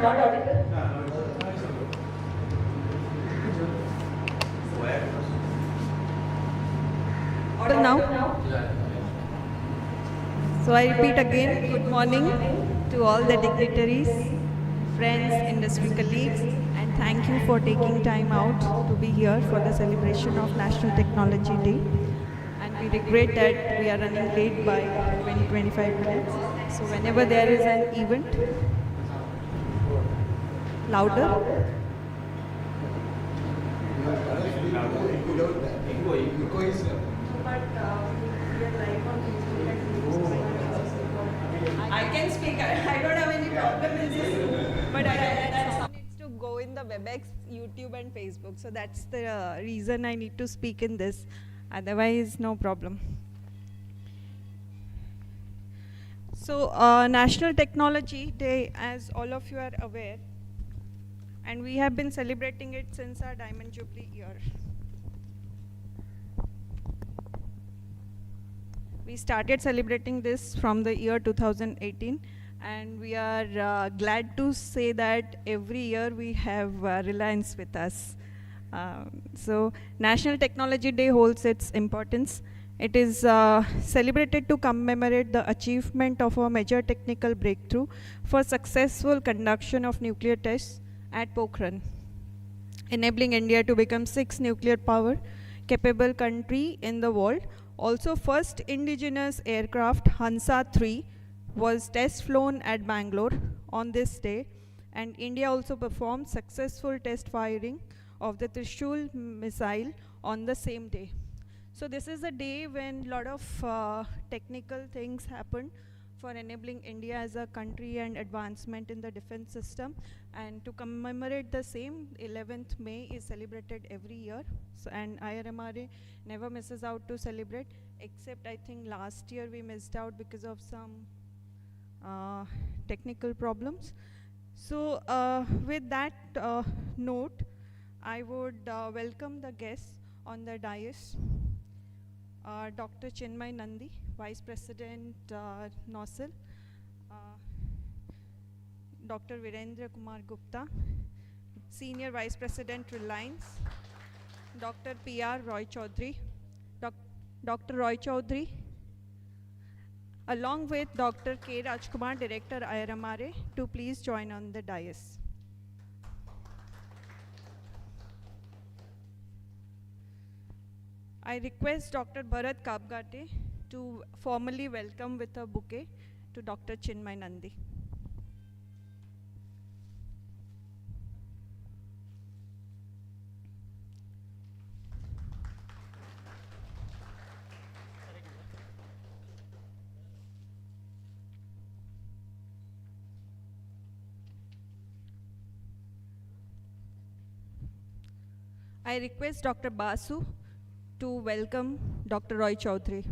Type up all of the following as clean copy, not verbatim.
not audible. Audible now? So I repeat again, good morning to all the dignitaries, friends, industry colleagues, and thank you for taking time out to be here for the celebration of National Technology Day. And we regret that we are running late by 20-25 minutes. So whenever there is an event, louder. I can speak. I don't have any problem in this room, but that sound needs to go in the WebEx, YouTube, and Facebook. So that's the reason I need to speak in this. Otherwise, no problem. So, National Technology Day, as all of you are aware, and we have been celebrating it since our Diamond Jubilee year. We started celebrating this from the year 2018, and we are glad to say that every year we have Reliance with us. So National Technology Day holds its importance. It is celebrated to commemorate the achievement of a major technical breakthrough for successful conduction of nuclear tests at Pokhran, enabling India to become 6th nuclear power capable country in the world. Also, first indigenous aircraft Hansa 3 was test flown at Bangalore on this day, and India also performed successful test firing of the Trishul missile on the same day. So this is a day when a lot of technical things happened for enabling India as a country and advancement in the defense system. And to commemorate the same, 11th May is celebrated every year. So, and IRMRA never misses out to celebrate, except I think last year we missed out because of some technical problems. So with that note, I would welcome the guests on the dais. Dr. Chinmay Nandi, Vice President NOSIL, Dr. Virendra Kumar Gupta, Senior Vice President Reliance, Dr. P.R. Roy Chaudhary, Dr. Roy Chaudhary, along with Dr. K. Rajkumar, Director IRMRA, to please join on the dais. I request Dr. Bharat Kapgate to formally welcome with a bouquet to Dr. Chinmay Nandi. I request Dr. Basu to welcome Dr. Roy Chaudhary.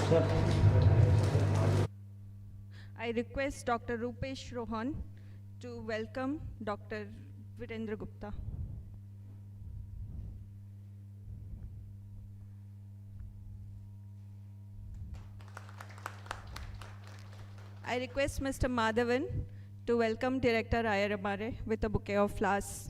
Sir. I request Dr. Rupesh Rohan to welcome Dr. Virendra Gupta. I request Mr. Madhavan to welcome Director IRMRA with a bouquet of flowers.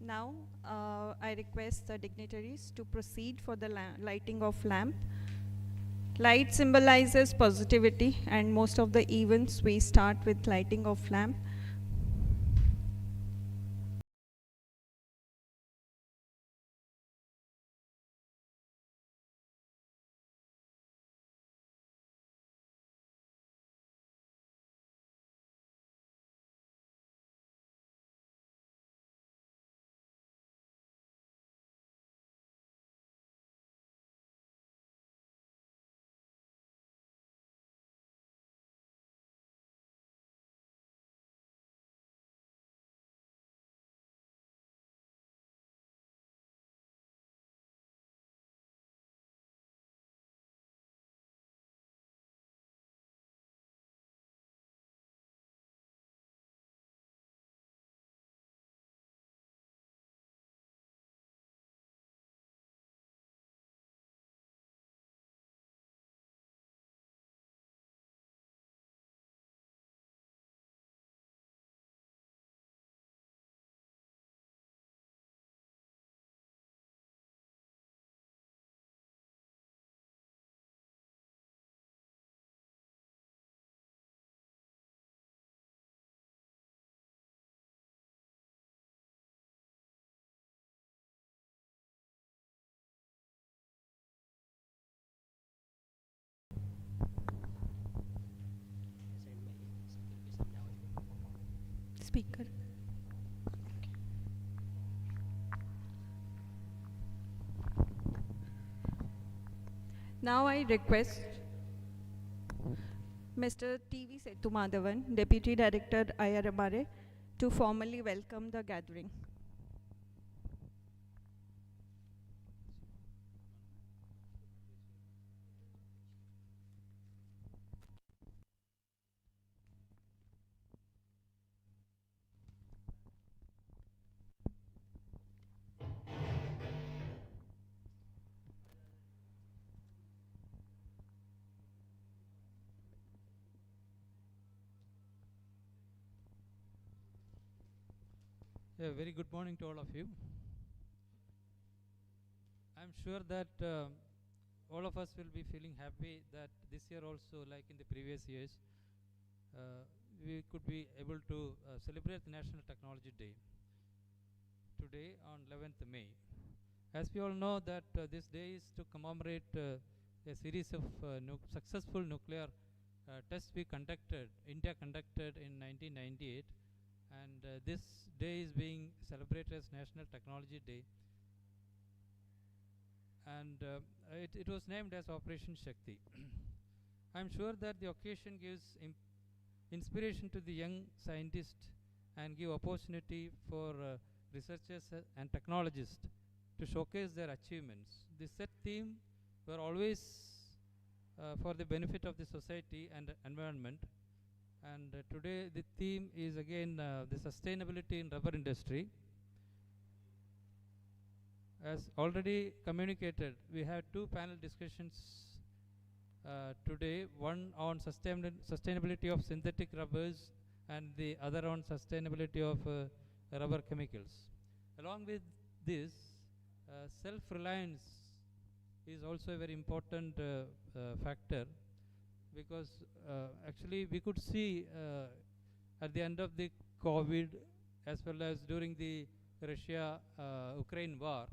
Now, I request the dignitaries to proceed for the lighting of lamp. Light symbolizes positivity, and most of the events we start with lighting of lamp. Speaker. Now I request Mr. T.V. Sethumadhavan, Deputy Director IRMRA, to formally welcome the gathering. Very good morning to all of you. I'm sure that all of us will be feeling happy that this year also, like in the previous years, we could be able to celebrate the National Technology Day today on 11th May. As we all know that this day is to commemorate a series of successful nuclear tests India conducted in 1998, and this day is being celebrated as National Technology Day, and it was named as Operation Shakti. I'm sure that the occasion gives inspiration to the young scientists and give opportunity for researchers and technologists to showcase their achievements. The set theme were always for the benefit of the society and environment, and today the theme is again the sustainability in rubber industry. As already communicated, we have two panel discussions today, one on sustainability of synthetic rubbers and the other on sustainability of rubber chemicals. Along with this, self-reliance is also a very important factor, because actually we could see at the end of the COVID as well as during the Russia-Ukraine war,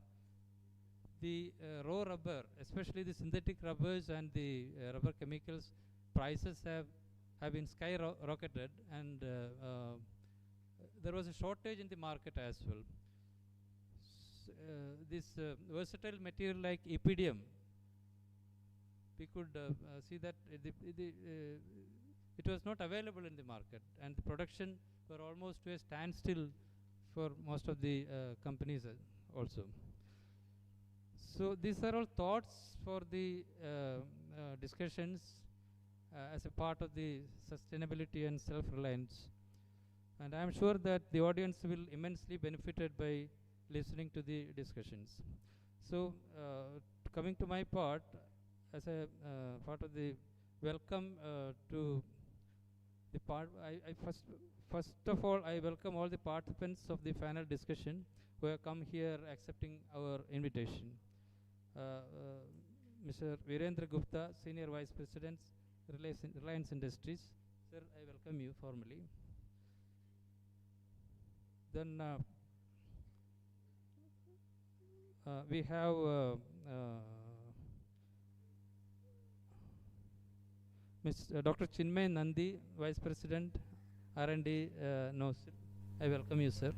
the raw rubber, especially the synthetic rubbers and the rubber chemicals, prices have been skyrocketed, and there was a shortage in the market as well. This versatile material like EPDM, we could see that it was not available in the market, and the production were almost to a standstill for most of the companies also. So these are all thoughts for the discussions as a part of the sustainability and self-reliance, and I am sure that the audience will immensely benefited by listening to the discussions. So coming to my part, as a part of the welcome to the part, first of all I welcome all the participants of the panel discussion who have come here accepting our invitation. Mr. Virendra Gupta, Senior Vice President, Reliance Industries. Sir, I welcome you formally. Then we have Dr. Chinmay Nandi, Vice President, R&D, NOSIL. I welcome you, sir.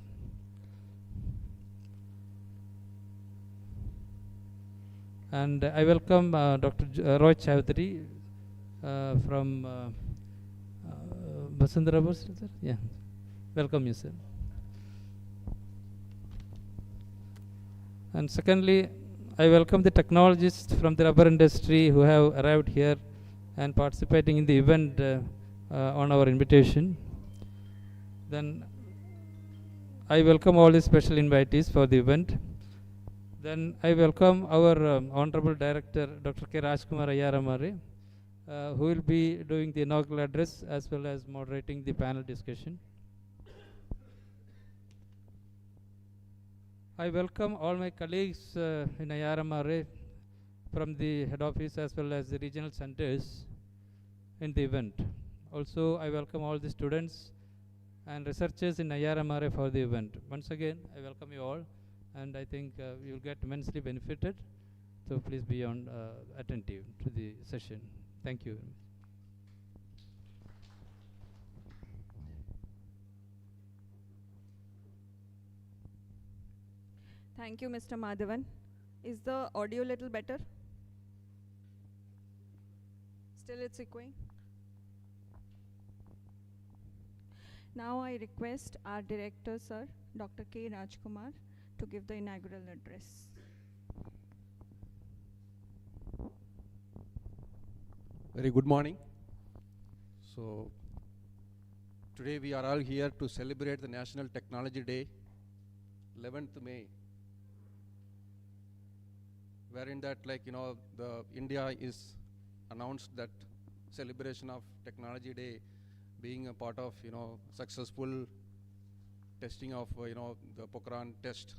And I welcome Dr. Roy Chowdhury from Basundhara Bose, sir? Yeah. Welcome you, sir. And secondly, I welcome the technologists from the rubber industry who have arrived here and participating in the event on our invitation. Then I welcome all the special invitees for the event. Then I welcome our Honorable Director, Dr. K. Rajkumar IRMRA, who will be doing the inaugural address as well as moderating the panel discussion. I welcome all my colleagues in IRMRA from the head office as well as the regional centers in the event. Also, I welcome all the students and researchers in IRMRA for the event. Once again, I welcome you all, and I think you will get immensely benefited. So please be on attentive to the session. Thank you. Thank you, Mr. Madhavan. Is the audio a little better? Still it's echoing? Now I request our director, sir, Dr. K. Rajkumar, to give the inaugural address. Very good morning. So today we are all here to celebrate the National Technology Day, 11th May, wherein that the India is announced that celebration of Technology Day being a part of successful testing of the Pokhran test.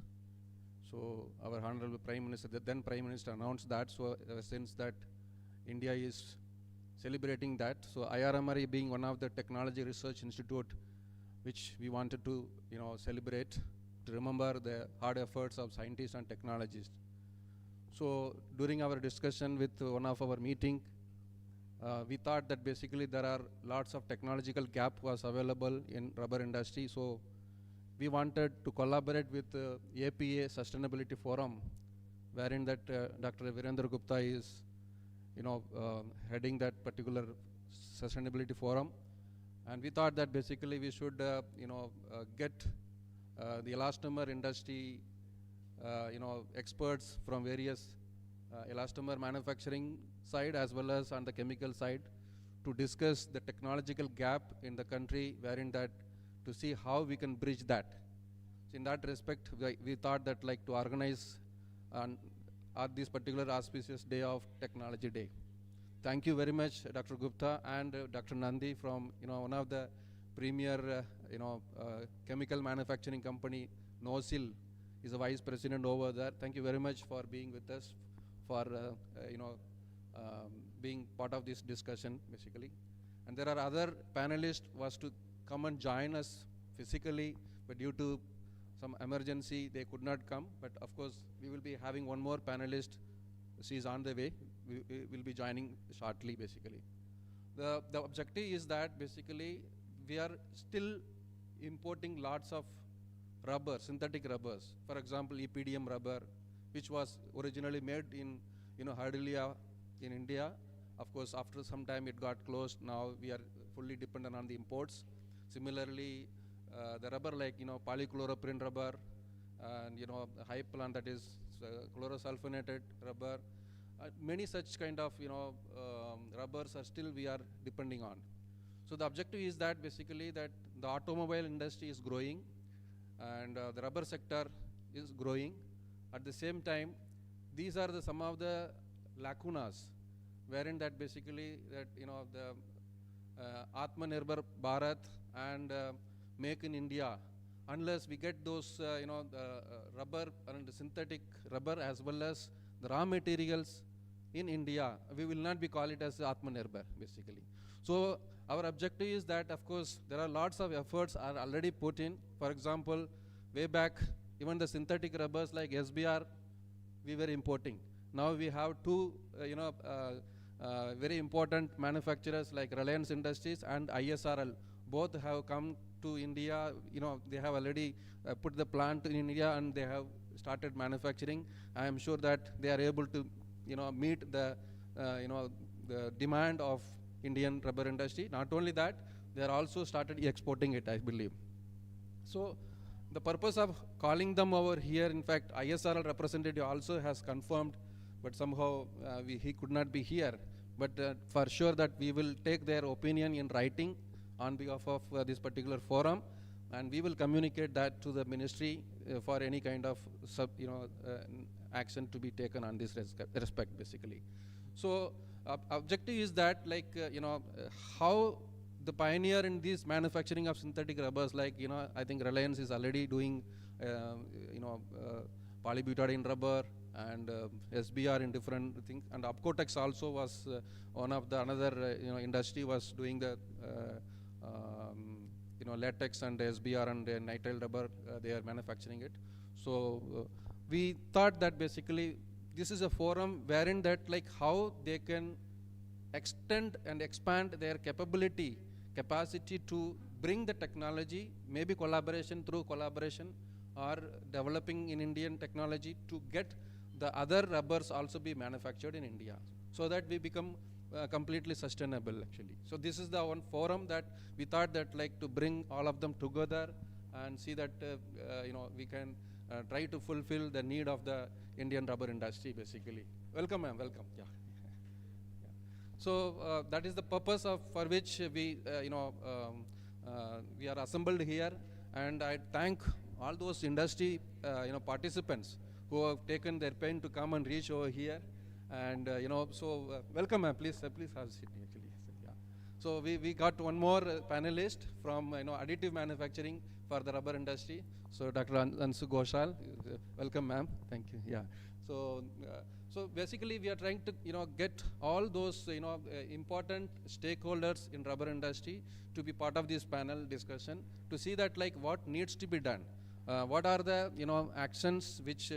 So our Honorable Prime Minister, the then Prime Minister, announced that. So since that India is celebrating that, so IRMRA being one of the technology research institute which we wanted to celebrate, to remember the hard efforts of scientists and technologists. So during our discussion with one of our meeting, we thought that basically there are lots of technological gap was available in rubber industry. So we wanted to collaborate with APA Sustainability Forum, wherein that Dr. Virendra Gupta is heading that particular sustainability forum. And we thought that basically we should get the elastomer industry experts from various elastomer manufacturing side as well as on the chemical side to discuss the technological gap in the country, wherein that to see how we can bridge that. So in that respect, we thought that to organize at this particular auspicious day of Technology Day. Thank you very much, Dr. Gupta and Dr. Nandi from one of the premier chemical manufacturing company, NOSIL, is a vice president over there. Thank you very much for being with us, for being part of this discussion basically. And there are other panelists was to come and join us physically, but due to some emergency they could not come. But of course we will be having one more panelist. She is on the way. We will be joining shortly basically. The objective is that basically we are still importing lots of rubber, synthetic rubbers. For example, EPDM rubber, which was originally made in Hardelia in India. Of course, after some time it got closed. Now we are fully dependent on the imports. Similarly, the rubber like polychloroprene rubber and high plant, that is chlorosulfonated rubber. Many such kind of rubbers are still we are depending on. So the objective is that basically that the automobile industry is growing and the rubber sector is growing. At the same time, these are some of the lacunas wherein that basically that the Atmanirbhar Bharat and Make in India, unless we get those rubber and the synthetic rubber as well as the raw materials in India, we will not be call it as Atmanirbhar basically. So our objective is that of course there are lots of efforts are already put in. For example, way back even the synthetic rubbers like SBR we were importing. Now we have two very important manufacturers like Reliance Industries and ISRL. Both have come to India. They have already put the plant in India and they have started manufacturing. I am sure that they are able to meet the the demand of Indian rubber industry. Not only that, they are also started exporting it, I believe. So the purpose of calling them over here, in fact, ISRL representative also has confirmed, but somehow he could not be here. But for sure that we will take their opinion in writing on behalf of this particular forum, and we will communicate that to the ministry for any kind of action to be taken on this respect basically. So objective is that how the pioneer in this manufacturing of synthetic rubbers, like I think Reliance is already doing polybutadiene rubber and SBR in different things, and Apcotex also was one of the another industry was doing the latex and SBR and nitrile rubber. They are manufacturing it. So we thought that basically this is a forum wherein that how they can extend and expand their capacity to bring the technology, maybe collaboration through collaboration, are developing in Indian technology to get the other rubbers also be manufactured in India, so that we become completely sustainable actually. So this is the one forum that we thought that like to bring all of them together and see that we can try to fulfill the need of the Indian rubber industry basically. Welcome ma'am, welcome. Yeah. So that is the purpose for which we we are assembled here, and I thank all those industry participants who have taken their pain to come and reach over here, and welcome please have a seat actually. Yeah. So we got one more panelist from additive manufacturing for the rubber industry. So Dr. Ansu Ghoshal, welcome ma'am. Thank you. Yeah. So basically we are trying to get all those important stakeholders in rubber industry to be part of this panel discussion to see that like what needs to be done, what are the actions which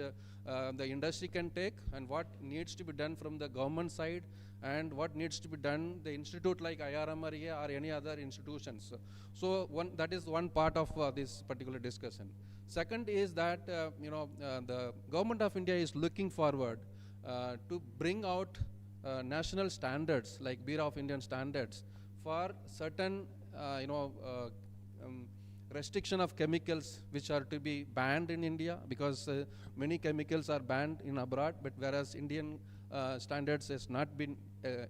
the industry can take, and what needs to be done from the government side, and what needs to be done the institute like IRMRA or any other institutions. So that is one part of this particular discussion. Second is that the government of India is looking forward to bring out national standards like Bureau of Indian Standards for certain restriction of chemicals which are to be banned in India, because many chemicals are banned in abroad, but whereas Indian standards has not been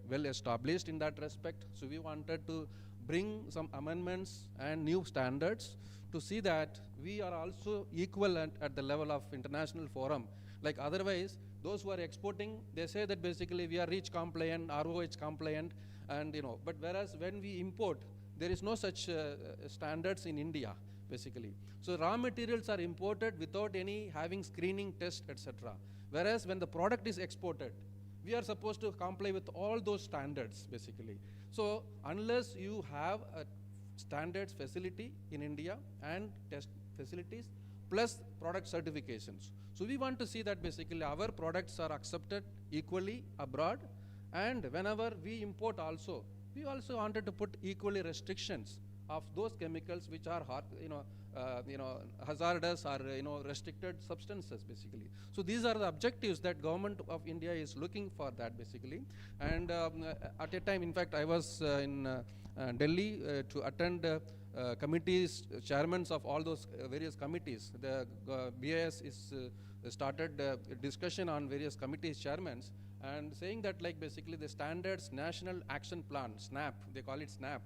well established in that respect. So we wanted to bring some amendments and new standards to see that we are also equal at the level of international forum. Like otherwise, those who are exporting, they say that basically we are REACH compliant, ROH compliant, and but whereas when we import, there is no such standards in India basically. So raw materials are imported without any having screening test, etc. Whereas when the product is exported, we are supposed to comply with all those standards basically. So unless you have a standards facility in India and test facilities plus product certifications, so we want to see that basically our products are accepted equally abroad, and whenever we import also, we also wanted to put equally restrictions of those chemicals which are hazardous or restricted substances basically. So these are the objectives that government of India is looking for that basically. And at a time, in fact, I was in Delhi to attend committees, chairmans of all those various committees. The BIS is started a discussion on various committees chairmans, and saying that like basically the Standards National Action Plan, SNAP, they call it SNAP,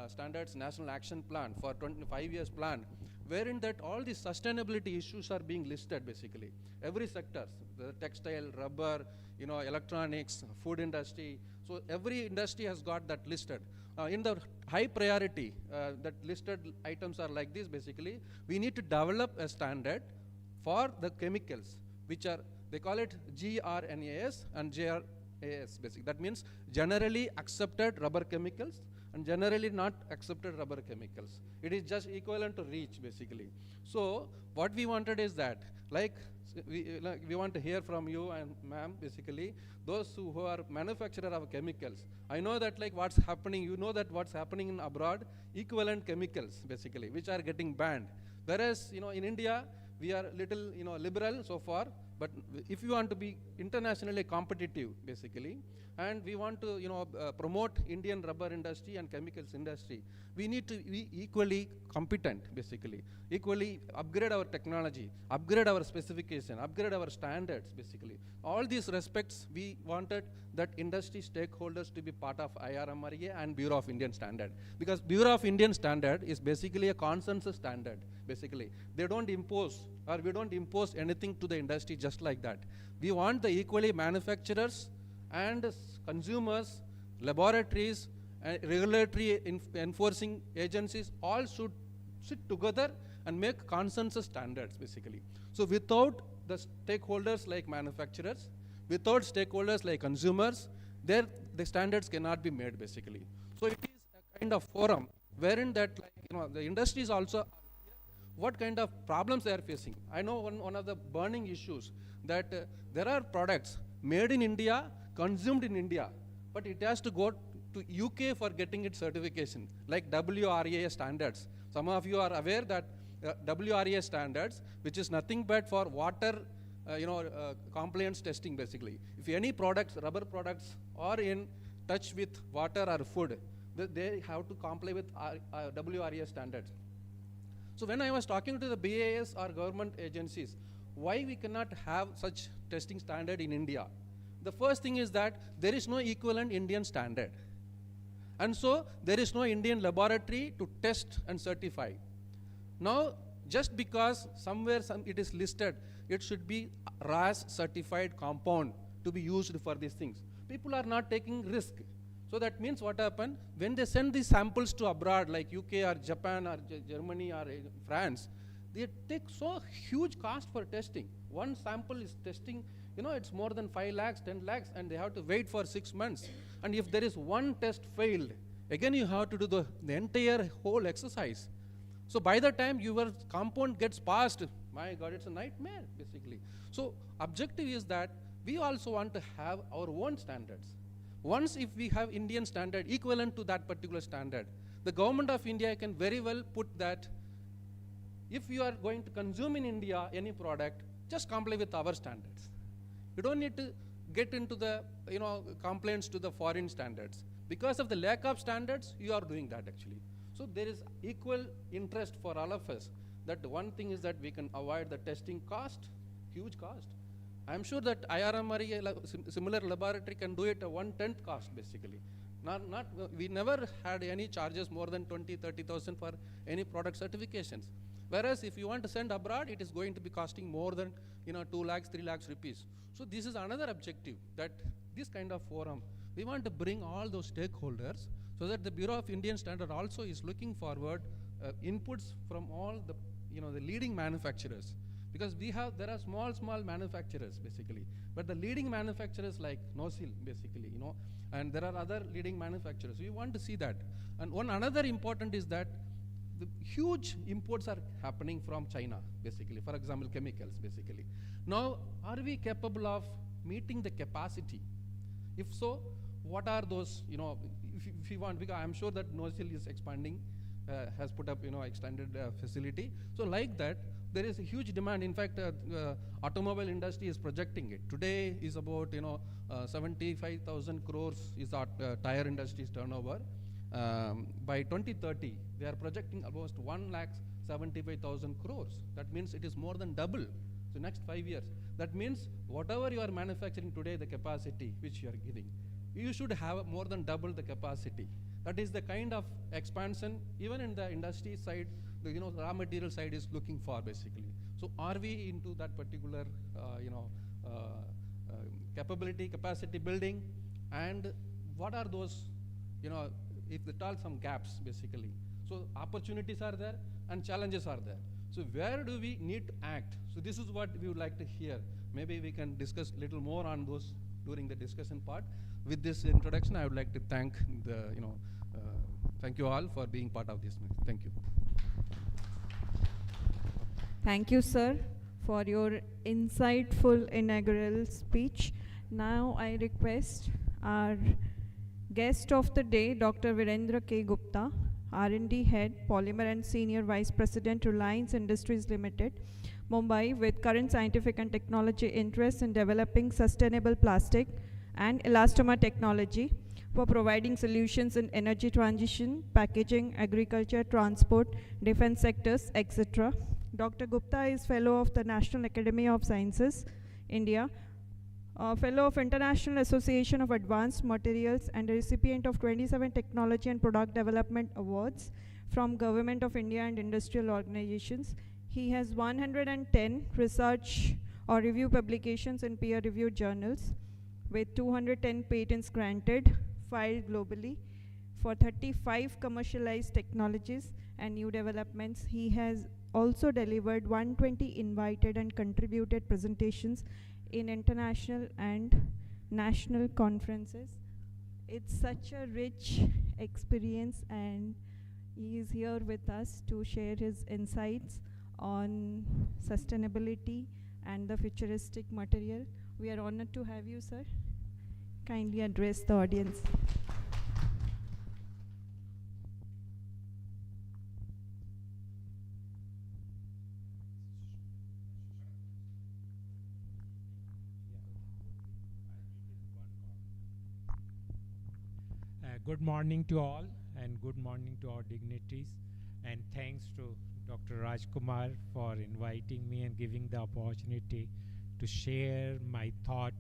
Standards National Action Plan for 25 years plan, wherein that all the sustainability issues are being listed basically. Every sector, the textile, rubber, electronics, food industry, so every industry has got that listed. In the high priority, that listed items are like this basically. We need to develop a standard for the chemicals, which are, they call it GRNAS and JRAS basically. That means generally accepted rubber chemicals and generally not accepted rubber chemicals. It is just equivalent to REACH basically. So what we wanted is that, like we want to hear from you and ma'am basically, those who are manufacturer of chemicals. I know that like what's happening, that what's happening in abroad, equivalent chemicals basically, which are getting banned. Whereas in India, we are little liberal so far, but if you want to be internationally competitive basically, and we want to promote Indian rubber industry and chemicals industry, we need to be equally competent basically, equally upgrade our technology, upgrade our specification, upgrade our standards basically. All these respects, we wanted that industry stakeholders to be part of IRMRA and Bureau of Indian Standard, because Bureau of Indian Standard is basically a consensus standard basically. They don't impose, or we don't impose anything to the industry just like that. We want the equally manufacturers and consumers, laboratories, and regulatory enforcing agencies all should sit together and make consensus standards basically. So without the stakeholders like manufacturers, without stakeholders like consumers, the standards cannot be made basically. So it is a kind of forum wherein that the industries also, what kind of problems they are facing. I know one of the burning issues that there are products made in India, consumed in India, but it has to go to UK for getting its certification, like WRA standards. Some of you are aware that WRA standards, which is nothing but for water compliance testing basically. If any products, rubber products, are in touch with water or food, they have to comply with WRA standards. So when I was talking to the BAS or government agencies, why we cannot have such testing standard in India? The first thing is that there is no equivalent Indian standard. And so there is no Indian laboratory to test and certify. Now, just because somewhere it is listed, it should be RAS certified compound to be used for these things. People are not taking risk. So that means what happened, when they send these samples to abroad like UK or Japan or Germany or France, they take so huge cost for testing. One sample is testing, it's more than 5 lakhs, 10 lakhs, and they have to wait for 6 months. And if there is one test failed, again you have to do the entire whole exercise. So by the time your compound gets passed, my God, it's a nightmare basically. So objective is that we also want to have our own standards. Once if we have Indian standard equivalent to that particular standard, the government of India can very well put that if you are going to consume in India any product, just comply with our standards. You don't need to get into the complaints to the foreign standards. Because of the lack of standards, you are doing that actually. So there is equal interest for all of us. That one thing is that we can avoid the testing cost, huge cost. I'm sure that IRMRA similar laboratory can do it at 1/10 cost basically. We never had any charges more than 20,000-30,000 for any product certifications. Whereas if you want to send abroad, it is going to be costing more than 2 lakhs, 3 lakhs rupees. So this is another objective, that this kind of forum, we want to bring all those stakeholders so that the Bureau of Indian Standard also is looking forward inputs from all the the leading manufacturers. Because there are small manufacturers basically, but the leading manufacturers like Nosil basically, and there are other leading manufacturers. We want to see that. And another important is that the huge imports are happening from China basically, for example chemicals basically. Now are we capable of meeting the capacity? If so, what are those, if you want, because I'm sure that Nosil is expanding, has put up extended facility. So like that, there is a huge demand. In fact, automobile industry is projecting it. Today is about 75,000 crores is our tire industry's turnover. By 2030, they are projecting almost 1,75,000 crores. That means it is more than double. So next 5 years. That means whatever you are manufacturing today, the capacity which you are giving, you should have more than double the capacity. That is the kind of expansion, even in the industry side, the raw material side is looking for basically. So are we into that particular capacity building, and what are those if at all some gaps basically. So opportunities are there and challenges are there. So where do we need to act? So this is what we would like to hear. Maybe we can discuss a little more on those during the discussion part. With this introduction, I would like to thank thank you all for being part of this. Thank you. Thank you, sir, for your insightful inaugural speech. Now I request our guest of the day, Dr. Virendra K. Gupta, R&D Head, Polymer and Senior Vice President, Reliance Industries Limited, Mumbai, with current scientific and technology interests in developing sustainable plastic and elastomer technology for providing solutions in energy transition, packaging, agriculture, transport, defense sectors, etc. Dr. Gupta is Fellow of the National Academy of Sciences, India, Fellow of International Association of Advanced Materials, and a recipient of 27 Technology and Product Development Awards from Government of India and industrial organizations. He has 110 research or review publications in peer-reviewed journals, with 210 patents granted, filed globally, for 35 commercialized technologies and new developments. He has also delivered 120 invited and contributed presentations in international and national conferences. It's such a rich experience, and he is here with us to share his insights on sustainability and the futuristic material. We are honored to have you, sir. Kindly address the audience. Good morning to all, and good morning to our dignitaries, and thanks to Dr. Rajkumar for inviting me and giving the opportunity to share my thought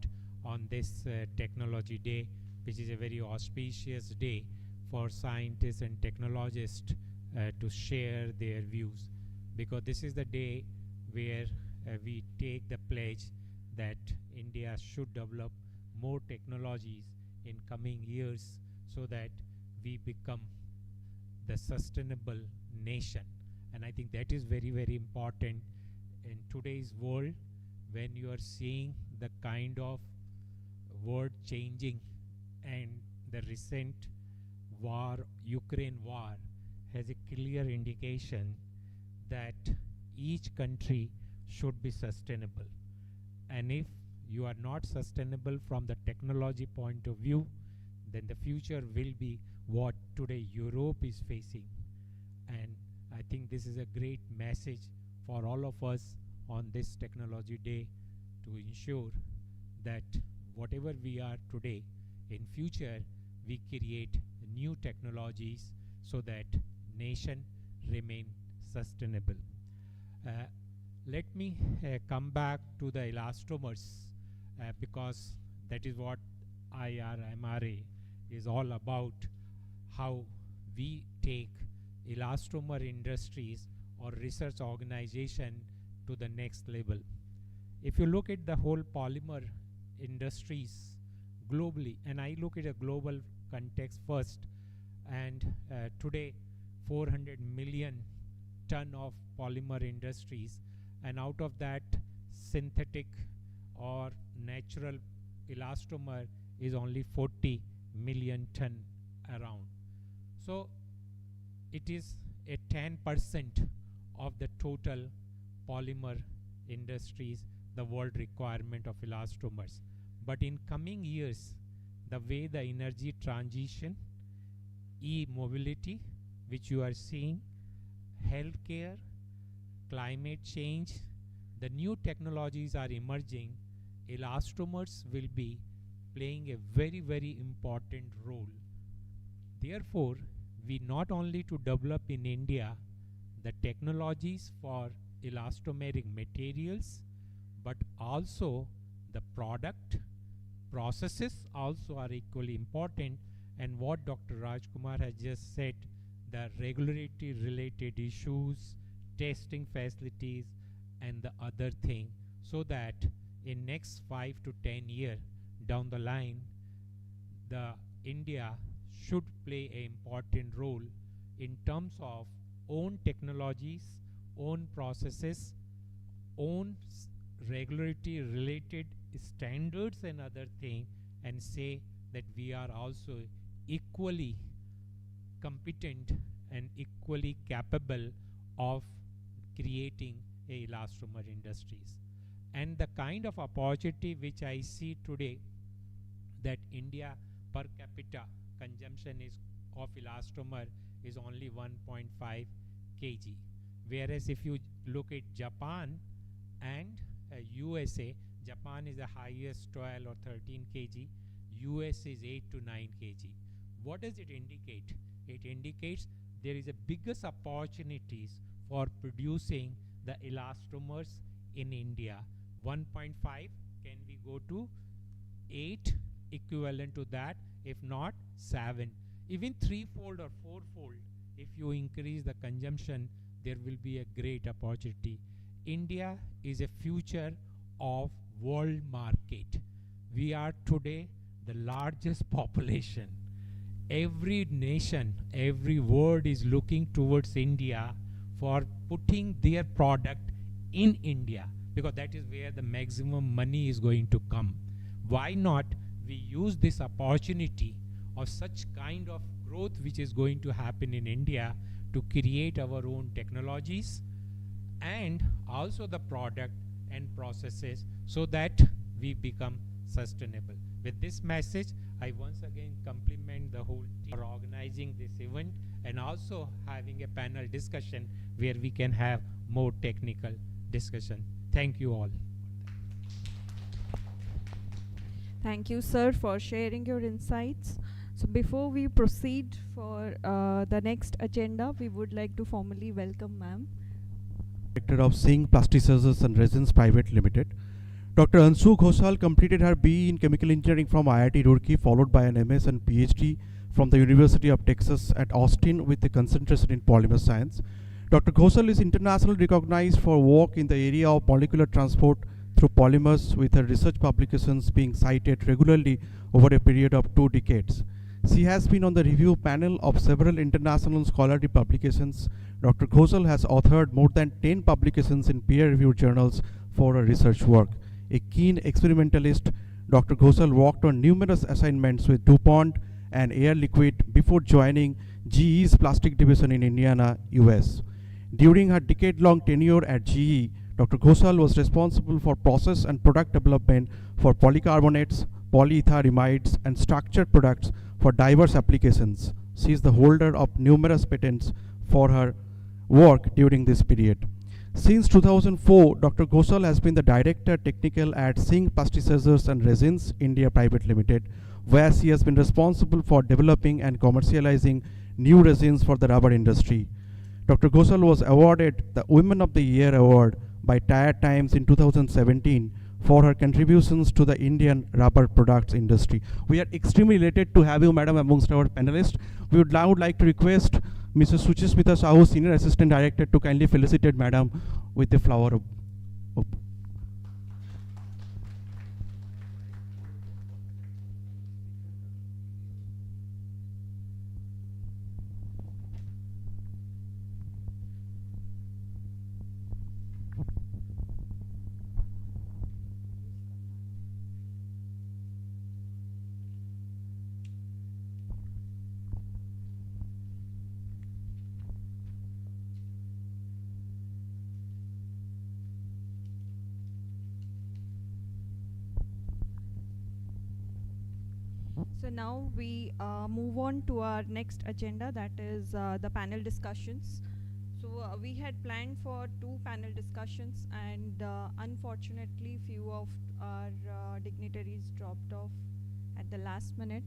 on this Technology Day, which is a very auspicious day for scientists and technologists to share their views, because this is the day where we take the pledge that India should develop more technologies in coming years so that we become the sustainable nation. And I think that is very, very important in today's world, when you are seeing the kind of world changing, and the recent war, Ukraine war, has a clear indication that each country should be sustainable. And if you are not sustainable from the technology point of view, then the future will be what today Europe is facing. And I think this is a great message for all of us on this Technology Day, to ensure that whatever we are today, in future we create new technologies so that nation remain sustainable. Let me come back to the elastomers, because that is what IRMRA is all about, how we take elastomer industries or research organization to the next level. If you look at the whole polymer industries globally, and I look at a global context first, and today 400 million ton of polymer industries, and out of that synthetic or natural elastomer is only 40 million ton around. So it is a 10% of the total polymer industries, the world requirement of elastomers. But in coming years, the way the energy transition, e-mobility, which you are seeing, healthcare, climate change, the new technologies are emerging, elastomers will be playing a very, very important role. Therefore, we not only to develop in India the technologies for elastomeric materials, but also the product processes also are equally important. And what Dr. Rajkumar has just said, the regulatory related issues, testing facilities, and the other thing, so that in next 5 to 10 years down the line, the India should play an important role in terms of own technologies, own processes, own regulatory related standards and other thing, and say that we are also equally competent and equally capable of creating a elastomer industries. And the kind of opportunity which I see today, that India per capita consumption is of elastomer is only 1.5 kg, whereas if you look at Japan and USA, Japan is the highest 12 or 13 kg, US is 8 to 9 kg. What does it indicate? It indicates there is a biggest opportunities for producing the elastomers in India. 1.5, can we go to 8 equivalent to that, if not 7, even 3-fold or 4-fold. If you increase the consumption, there will be a great opportunity. India is a future of world market. We are today the largest population. Every nation, every world is looking towards India for putting their product in India, because that is where the maximum money is going to come. Why not we use this opportunity of such kind of growth which is going to happen in India to create our own technologies and also the product and processes, so that we become sustainable. With this message, I once again compliment the whole team for organizing this event and also having a panel discussion where we can have more technical discussion. Thank you all. Thank you, sir, for sharing your insights. So before we proceed for the next agenda, we would like to formally welcome ma'am. Director of Singh Plasticizers and Resins Private Limited. Dr. Ansu Ghoshal completed her BE in Chemical Engineering from IIT Roorkee, followed by an MS and PhD from the University of Texas at Austin with a concentration in polymer science. Dr. Ghoshal is internationally recognized for work in the area of molecular transport through polymers, with her research publications being cited regularly over a period of 2 decades. She has been on the review panel of several international scholarly publications. Dr. Ghoshal has authored more than 10 publications in peer-reviewed journals for her research work. A keen experimentalist, Dr. Ghoshal worked on numerous assignments with DuPont and Air Liquide before joining GE's plastic division in Indiana, US. During her decade-long tenure at GE, Dr. Ghoshal was responsible for process and product development for polycarbonates, polyetheramides, and structured products for diverse applications. She is the holder of numerous patents for her work during this period. Since 2004, Dr. Ghoshal has been the Director Technical at Singh Plasticizers and Resins India Private Limited, where she has been responsible for developing and commercializing new resins for the rubber industry. Dr. Ghoshal was awarded the Women of the Year award by Tired Times in 2017 for her contributions to the Indian rubber products industry. We are extremely elated to have you, madam, amongst our panelists. We would now like to request Mrs. Suchismita Sahu, Senior Assistant Director, to kindly felicitate madam with the flower of So now we move on to our next agenda, that is the panel discussions. So we had planned for 2 panel discussions, and unfortunately few of our dignitaries dropped off at the last minute.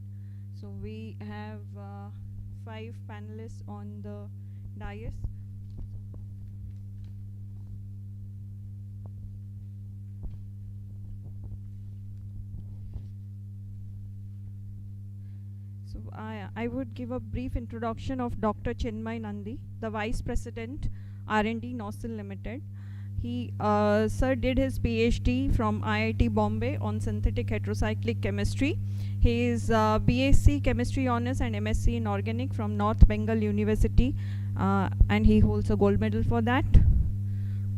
So we have 5 panelists on the dais. So I would give a brief introduction of Dr. Chinmay Nandi, the Vice President, R&D, Nozzle Limited. He, sir, did his PhD from IIT Bombay on synthetic heterocyclic chemistry. He is BSc Chemistry Honours and MSc in Organic from North Bengal University, and he holds a gold medal for that.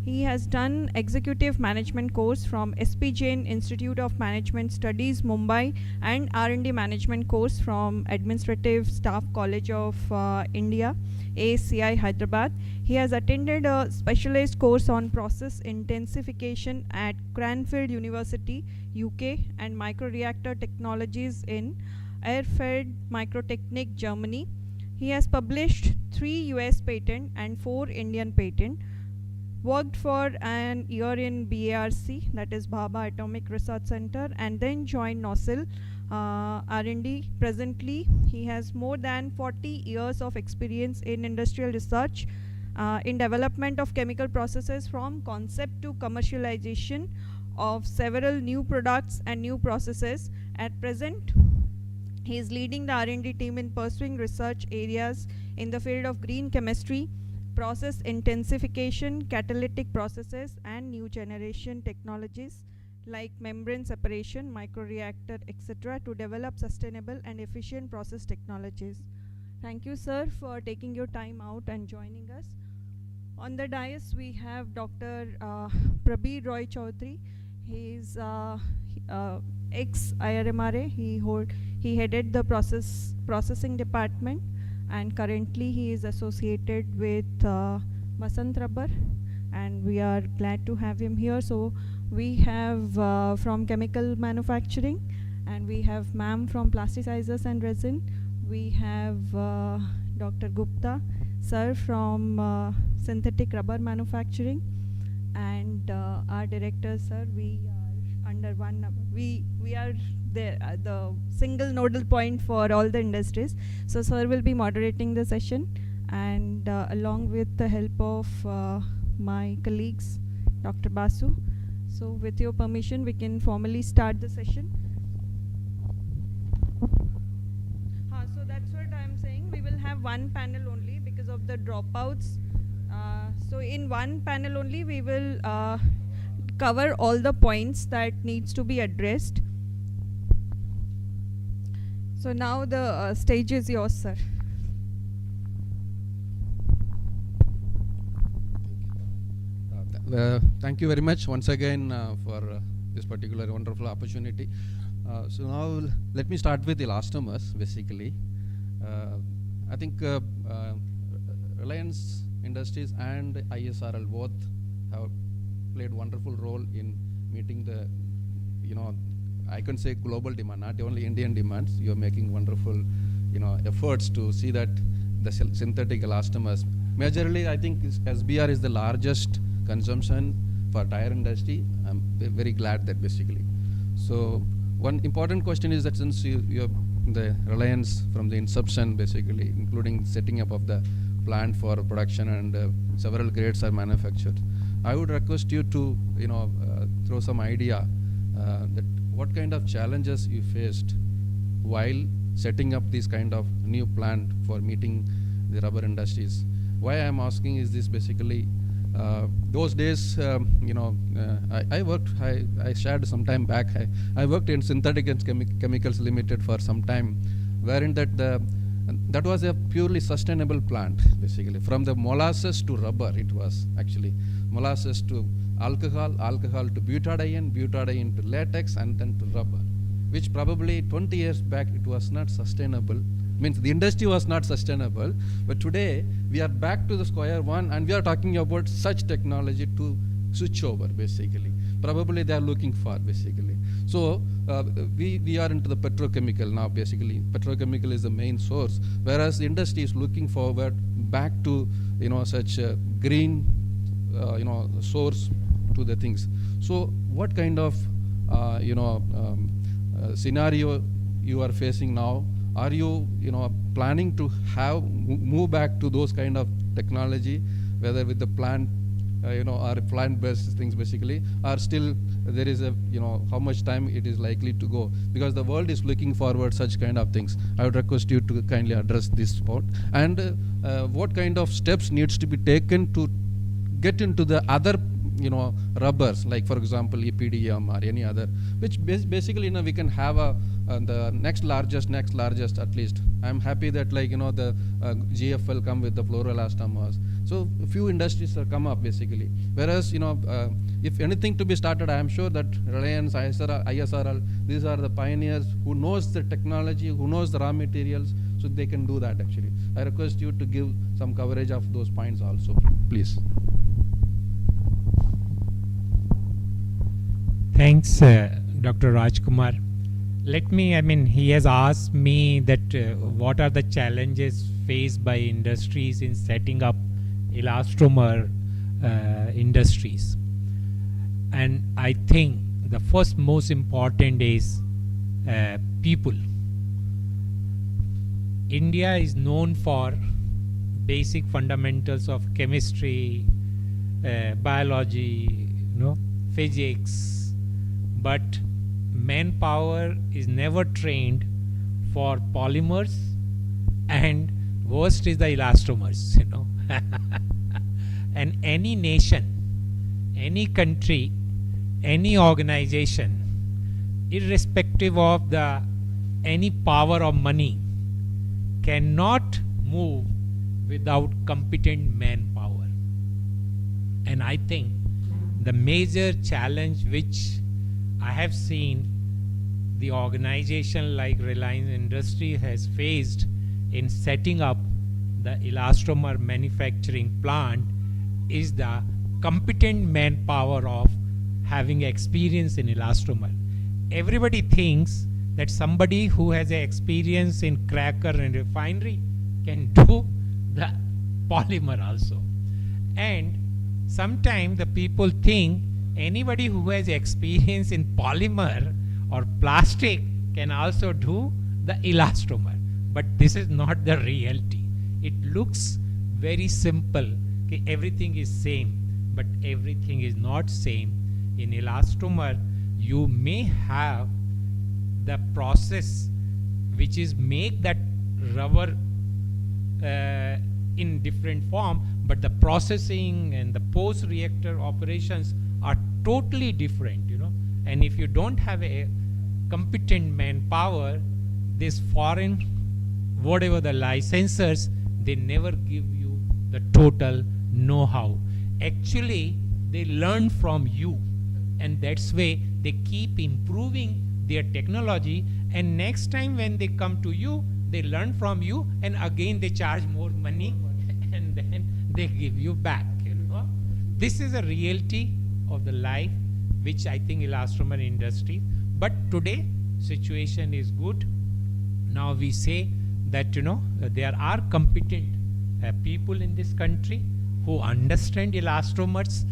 He has done Executive Management course from SP Jain Institute of Management Studies, Mumbai, and R&D Management course from Administrative Staff College of India, ASCI, Hyderabad. He has attended a specialized course on process intensification at Cranfield University, UK, and microreactor technologies in Erfurt Microtechnik, Germany. He has published 3 US patent and 4 Indian patent. Worked for an year in BARC, that is Bhabha Atomic Research Center, and then joined Nozzle R&D. Presently, he has more than 40 years of experience in industrial research in development of chemical processes from concept to commercialization of several new products and new processes. At present, he is leading the R&D team in pursuing research areas in the field of green chemistry, process intensification, catalytic processes, and new generation technologies like membrane separation, microreactor, etc., to develop sustainable and efficient process technologies. Thank you, sir, for taking your time out and joining us. On the dais, we have Dr. Prabir Roy Chaudhary. He is ex-IRMRA. He headed the processing department, and currently he is associated with Basant Rubber, and we are glad to have him here. So we have from chemical manufacturing, and we have ma'am from plasticizers and resin. We have Dr. Gupta sir from synthetic rubber manufacturing, and our director sir. We are under one. We are the single nodal point for all the industries. So sir will be moderating the session, and along with the help of my colleagues, Dr. Basu. So with your permission, we can formally start the session. So that's what I'm saying. We will have one panel only because of the dropouts. So in one panel only, we will cover all the points that needs to be addressed. So now the stage is yours, sir. Thank you very much once again for this particular wonderful opportunity. So now let me start with elastomers basically. I think Reliance Industries and ISRL both have played wonderful role in meeting the, I can say global demand, not only Indian demands. You are making wonderful, efforts to see that the synthetic elastomers. Majorly, I think SBR is the largest consumption for tire industry. I'm very glad that basically. So one important question is that since you are the Reliance from the inception basically, including setting up of the plant for production and several grades are manufactured, I would request you to throw some idea that what kind of challenges you faced while setting up this kind of new plant for meeting the rubber industries. Why I'm asking is this basically, those days, I worked, I shared some time back, I worked in Synthetic and Chemicals Limited for some time, wherein that was a purely sustainable plant, basically. From the molasses to rubber, it was actually. Molasses to alcohol, alcohol to butadiene, butadiene to latex, and then to rubber, which probably 20 years back it was not sustainable. Means the industry was not sustainable, but today we are back to the square one and we are talking about such technology to switch over basically. Probably they are looking for basically. So we are into the petrochemical now basically. Petrochemical is the main source, whereas the industry is looking forward back to such a green source to the things. So what kind of scenario you are facing now? Are you planning to move back to those kind of technology, whether with the plant or plant-based things basically, or still there is a how much time it is likely to go, because the world is looking forward such kind of things. I would request you to kindly address this part, and what kind of steps needs to be taken to get into the other rubbers, like for example EPDM or any other, which basically we can have the next largest at least. I'm happy that the GFL come with the fluoroelastomers. So a few industries have come up basically. Whereas if anything to be started, I am sure that Reliance, ISRL, these are the pioneers who knows the technology, who knows the raw materials, so they can do that actually. I request you to give some coverage of those points also, please. Thanks, Dr. Rajkumar. He has asked me that what are the challenges faced by industries in setting up elastomer industries. And I think the first most important is people. India is known for basic fundamentals of chemistry, biology, physics, but manpower is never trained for polymers, and worst is the elastomers, And any nation, any country, any organization, irrespective of any power of money, cannot move without competent manpower. And I think the major challenge which I have seen the organization like Reliance Industry has faced in setting up the elastomer manufacturing plant is the competent manpower of having experience in elastomer. Everybody thinks that somebody who has experience in cracker and refinery can do the polymer also. And sometimes the people think anybody who has experience in polymer or plastic can also do the elastomer. But this is not the reality. It looks very simple. Okay, everything is same, but everything is not same. In elastomer, you may have the process which is make that rubber in different form, but the processing and the post-reactor operations are totally different, you know. And if you don't have a competent manpower, this foreign, whatever the licensors, they never give you the total know-how. Actually, they learn from you, and that's why they keep improving their technology, and next time when they come to you, they learn from you, and again they charge more money and then they give you back, you know. This is a reality of the life which I think elastomer industry. But today situation is good. Now we say that, you know, there are competent people in this country who understand elastomers,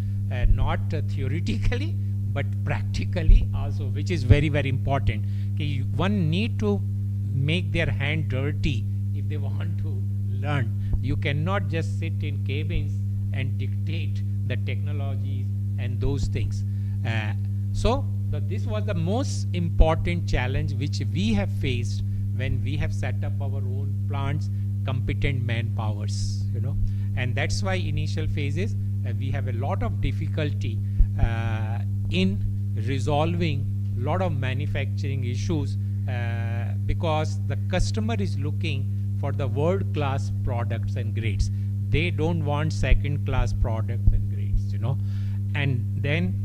not theoretically but practically also, which is very, very important. Okay, one need to make their hand dirty if they want to learn. You cannot just sit in cabins and dictate the technologies and those things. This was the most important challenge which we have faced when we have set up our own plants, competent manpowers, you know. And that's why initial phases we have a lot of difficulty in resolving a lot of manufacturing issues because the customer is looking for the world-class products and grades. They don't want second-class products and grades, you know. And then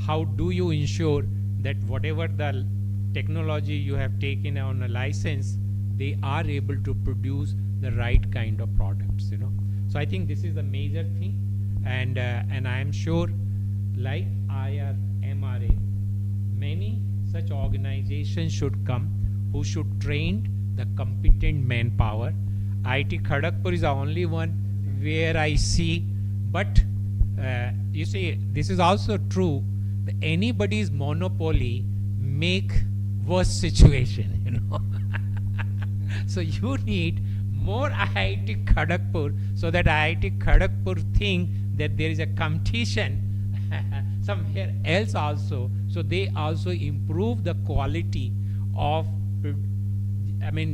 how do you ensure that whatever the technology you have taken on a license, they are able to produce the right kind of products, you know. So I think this is a major thing, and I am sure, like IRMRA, many such organizations should come who should train the competent manpower. IIT Kharagpur is the only one where I see, but you see, this is also true. That anybody's monopoly make worse situation, you know. So you need more IIT Kharagpur so that IIT Kharagpur think that there is a competition somewhere else also, so they also improve the quality of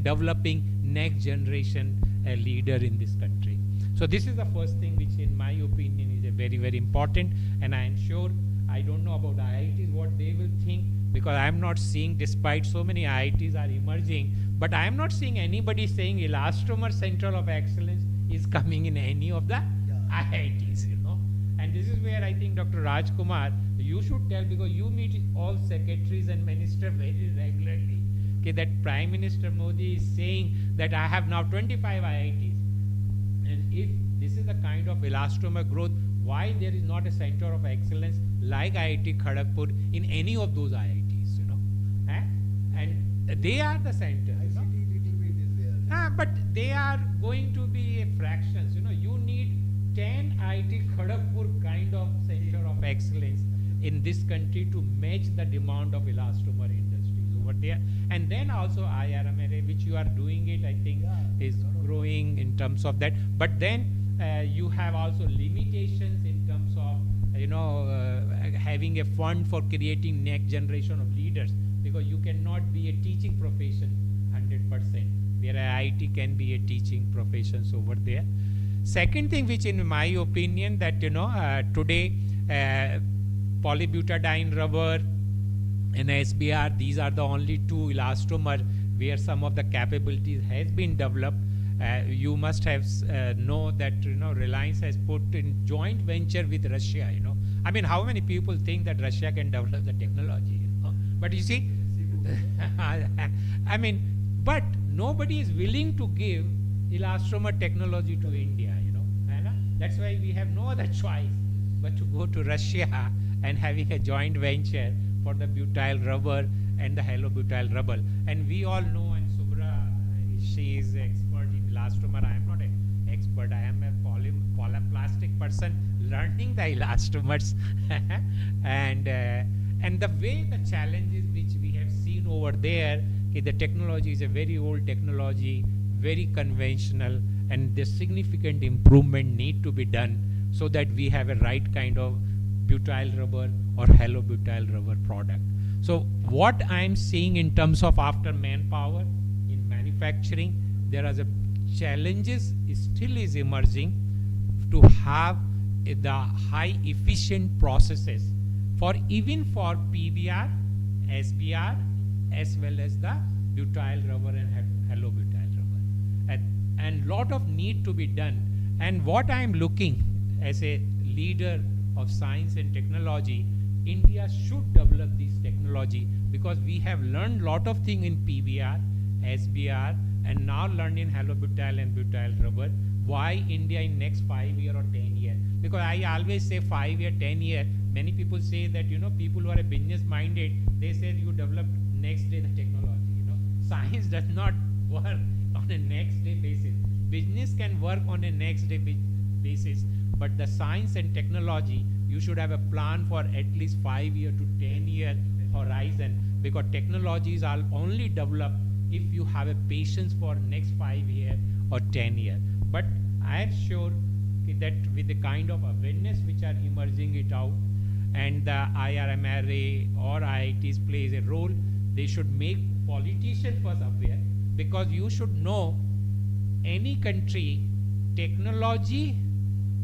developing next generation leader in this country. So this is the first thing which in my opinion is a very, very important, and I am sure, I don't know about IITs what they will think, because I am not seeing, despite so many IITs are emerging, but I am not seeing anybody saying Elastomer Center of Excellence is coming in any of the IITs, you know. And this is where I think Dr. Rajkumar, you should tell, because you meet all secretaries and ministers very regularly, okay, that Prime Minister Modi is saying that I have now 25 IITs. And if this is the kind of elastomer growth, why there is not a center of excellence like IIT Kharagpur in any of those IITs, you know? And they are the centers, you know? But they are going to be fractions, you know. You need 10 IIT Kharagpur kind of center of excellence in this country to match the demand of elastomer industries over there. And then also IRMRA, which you are doing it, I think, is growing in terms of that. But then you have also limitations in terms of, you know, having a fund for creating next generation of leaders, because you cannot be a teaching profession 100%, where IIT can be a teaching profession over there. Second thing, which in my opinion, that, you know, today polybutadiene rubber and SBR, these are the only two elastomer where some of the capabilities has been developed. You must have know that, you know, Reliance has put in joint venture with Russia, you know. I mean, how many people think that Russia can develop the technology, you know? But you see, I mean, but nobody is willing to give elastomer technology to India, you know. And that's why we have no other choice but to go to Russia and having a joint venture for the butyl rubber and the halobutyl rubber. And we all know, and Subra, she is expert in elastomer. I am not an expert. I am a polyplastic person learning the elastomers. And the way the challenges which we have seen over there, the technology is a very old technology, very conventional, and the significant improvement need to be done so that we have a right kind of butyl rubber or halobutyl rubber product. So what I'm seeing in terms of after manpower in manufacturing, there are the challenges still is emerging to have the high efficient processes for even for PBR, SBR, as well as the butyl rubber and halobutyl rubber, and lot of need to be done. And what I'm looking as a leader of science and technology, India should develop this technology, because we have learned lot of things in PBR, SBR, and now learn in halobutyl and butyl rubber. Why India in next 5 year or 10 year? Because I always say 5 year, 10 year. Many people say that, you know, people who are business minded, they say you develop next day the technology. You know, science does not work on a next day basis. Business can work on a next day basis, but the science and technology, you should have a plan for at least 5 year to 10 year horizon, because technologies are only developed if you have a patience for next 5 year or 10 year. But I am sure that with the kind of awareness which are emerging it out, and the IRMRA or IITs plays a role, they should make politicians first aware, because you should know any country technology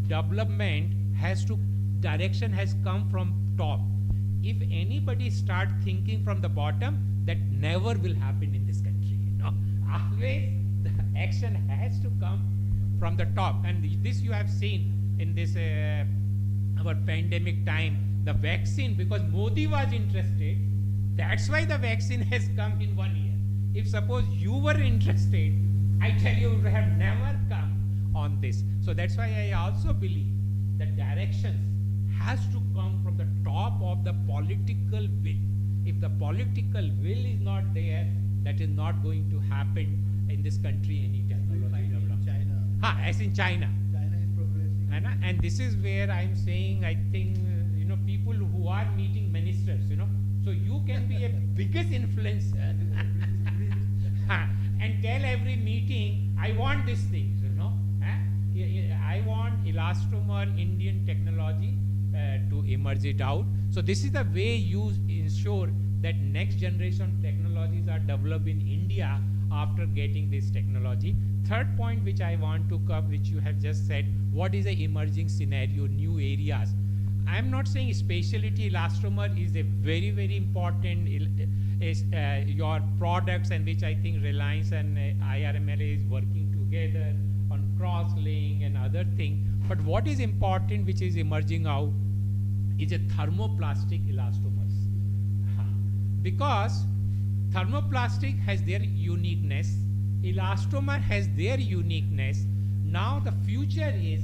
development has to direction has come from top. If anybody start thinking from the bottom, that never will happen in this country. You know, always the action has to come from the top. And this you have seen in this our pandemic time, the vaccine, because Modi was interested, that's why the vaccine has come in 1 year. If suppose you were interested, I tell you, would have never come on this. So that's why I also believe that directions has to come from the top of the political will. If the political will is not there, that is not going to happen in this country any technology development. China. As in China. China is progressing. And this is where I'm saying, I think, you know, people who are meeting ministers, you know, so you can be a biggest influencer and tell every meeting, I want these things, you know. I want elastomer Indian technology to emerge it out. So this is the way you ensure that next generation technologies are developed in India after getting this technology. Third point which I want to cover, which you have just said, what is the emerging scenario, new areas? I am not saying specialty elastomer is a very, very important your products, and which I think Reliance and IRMRA is working together on cross-laying and other things. But what is important, which is emerging out, is a thermoplastic elastomers. Because thermoplastic has their uniqueness, elastomer has their uniqueness. Now the future is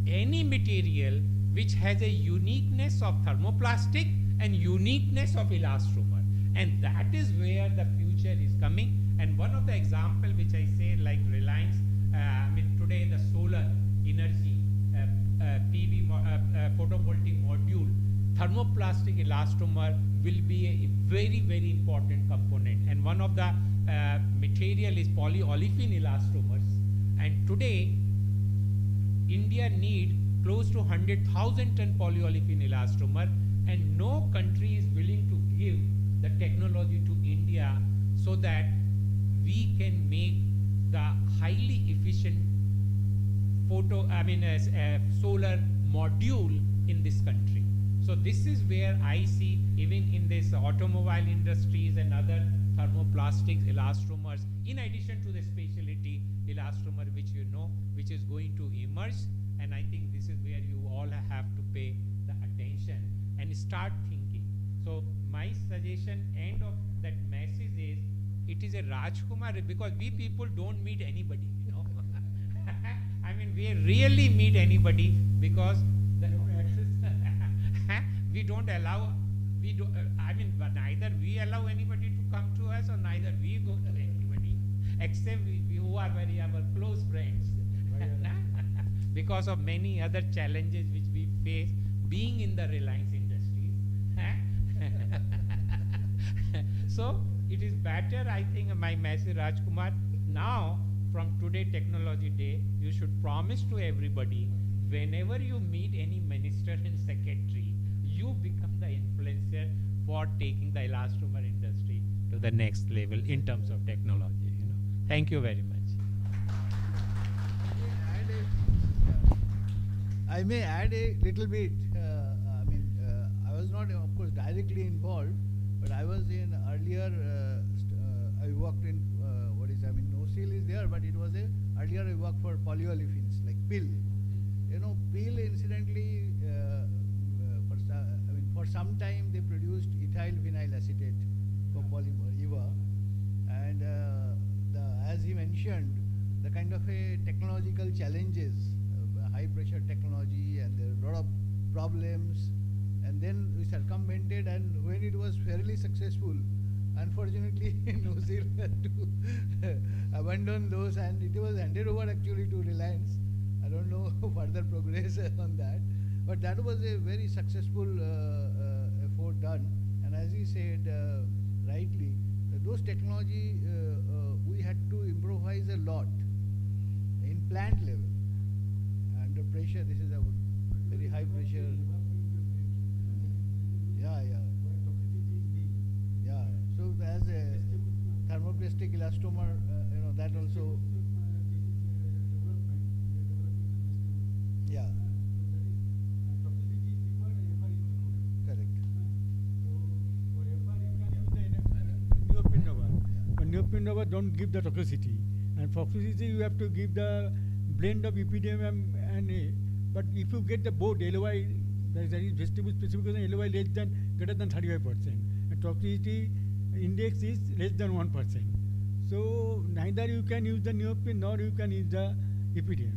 any material which has a uniqueness of thermoplastic and uniqueness of elastomer. And that is where the future is coming. And one of the example which I say, like Reliance, today the solar energy, PV photovoltaic module, thermoplastic elastomer will be a very, very important component. And one of the material is polyolefin elastomers. And today, India need close to 100,000 ton polyolefin elastomer, and no country is willing to give the technology to India so that we can make the highly efficient solar module in this country. So this is where I see, even in this automobile industries and other thermoplastics elastomers, in addition to the specialty elastomer, which you know, which is going to emerge. And I think this is where you all have to pay the attention and start thinking. So my suggestion, end of that message is, it is a Rajkumar, because we people don't meet anybody, you know. I mean, we really meet anybody, because the we don't allow, neither we allow anybody to come to us, or neither we go to anybody, except we who are very our close friends. Because of many other challenges which we face being in the Reliance industry. So it is better, I think, my message, Rajkumar, now from today technology day, you should promise to everybody, whenever you meet any minister and secretary, you become the influencer for taking the elastomer industry to the next level in terms of technology. Thank you very much. I may add a little bit. I was not, of course, directly involved, but I was in earlier. I worked in no seal is there, but it was earlier I worked for polyolefins like pill. Pill incidentally, for some time they produced ethyl vinyl acetate for polymer EVA, and as he mentioned, the kind of a technological challenges, high pressure technology, and there are a lot of problems, and then we circumvented, and when it was fairly successful, unfortunately NOSIL had to abandon those, and it was handed over actually to Reliance. I don't know further progress on that, but that was a very successful effort done, and as he said rightly, those technology we had to improvise a lot in plant level. Under pressure, this is a very high pressure. Yeah. So as a thermoplastic elastomer, that also. Yeah. Correct. Neoprene rubber don't give the toxicity, and for toxicity you have to give the blend of EPDM and A. But if you get the both LOI, there is vegetable specification LOI less than greater than 35%, and toxicity index is less than 1%. So neither you can use the neoprene nor you can use the EPDM.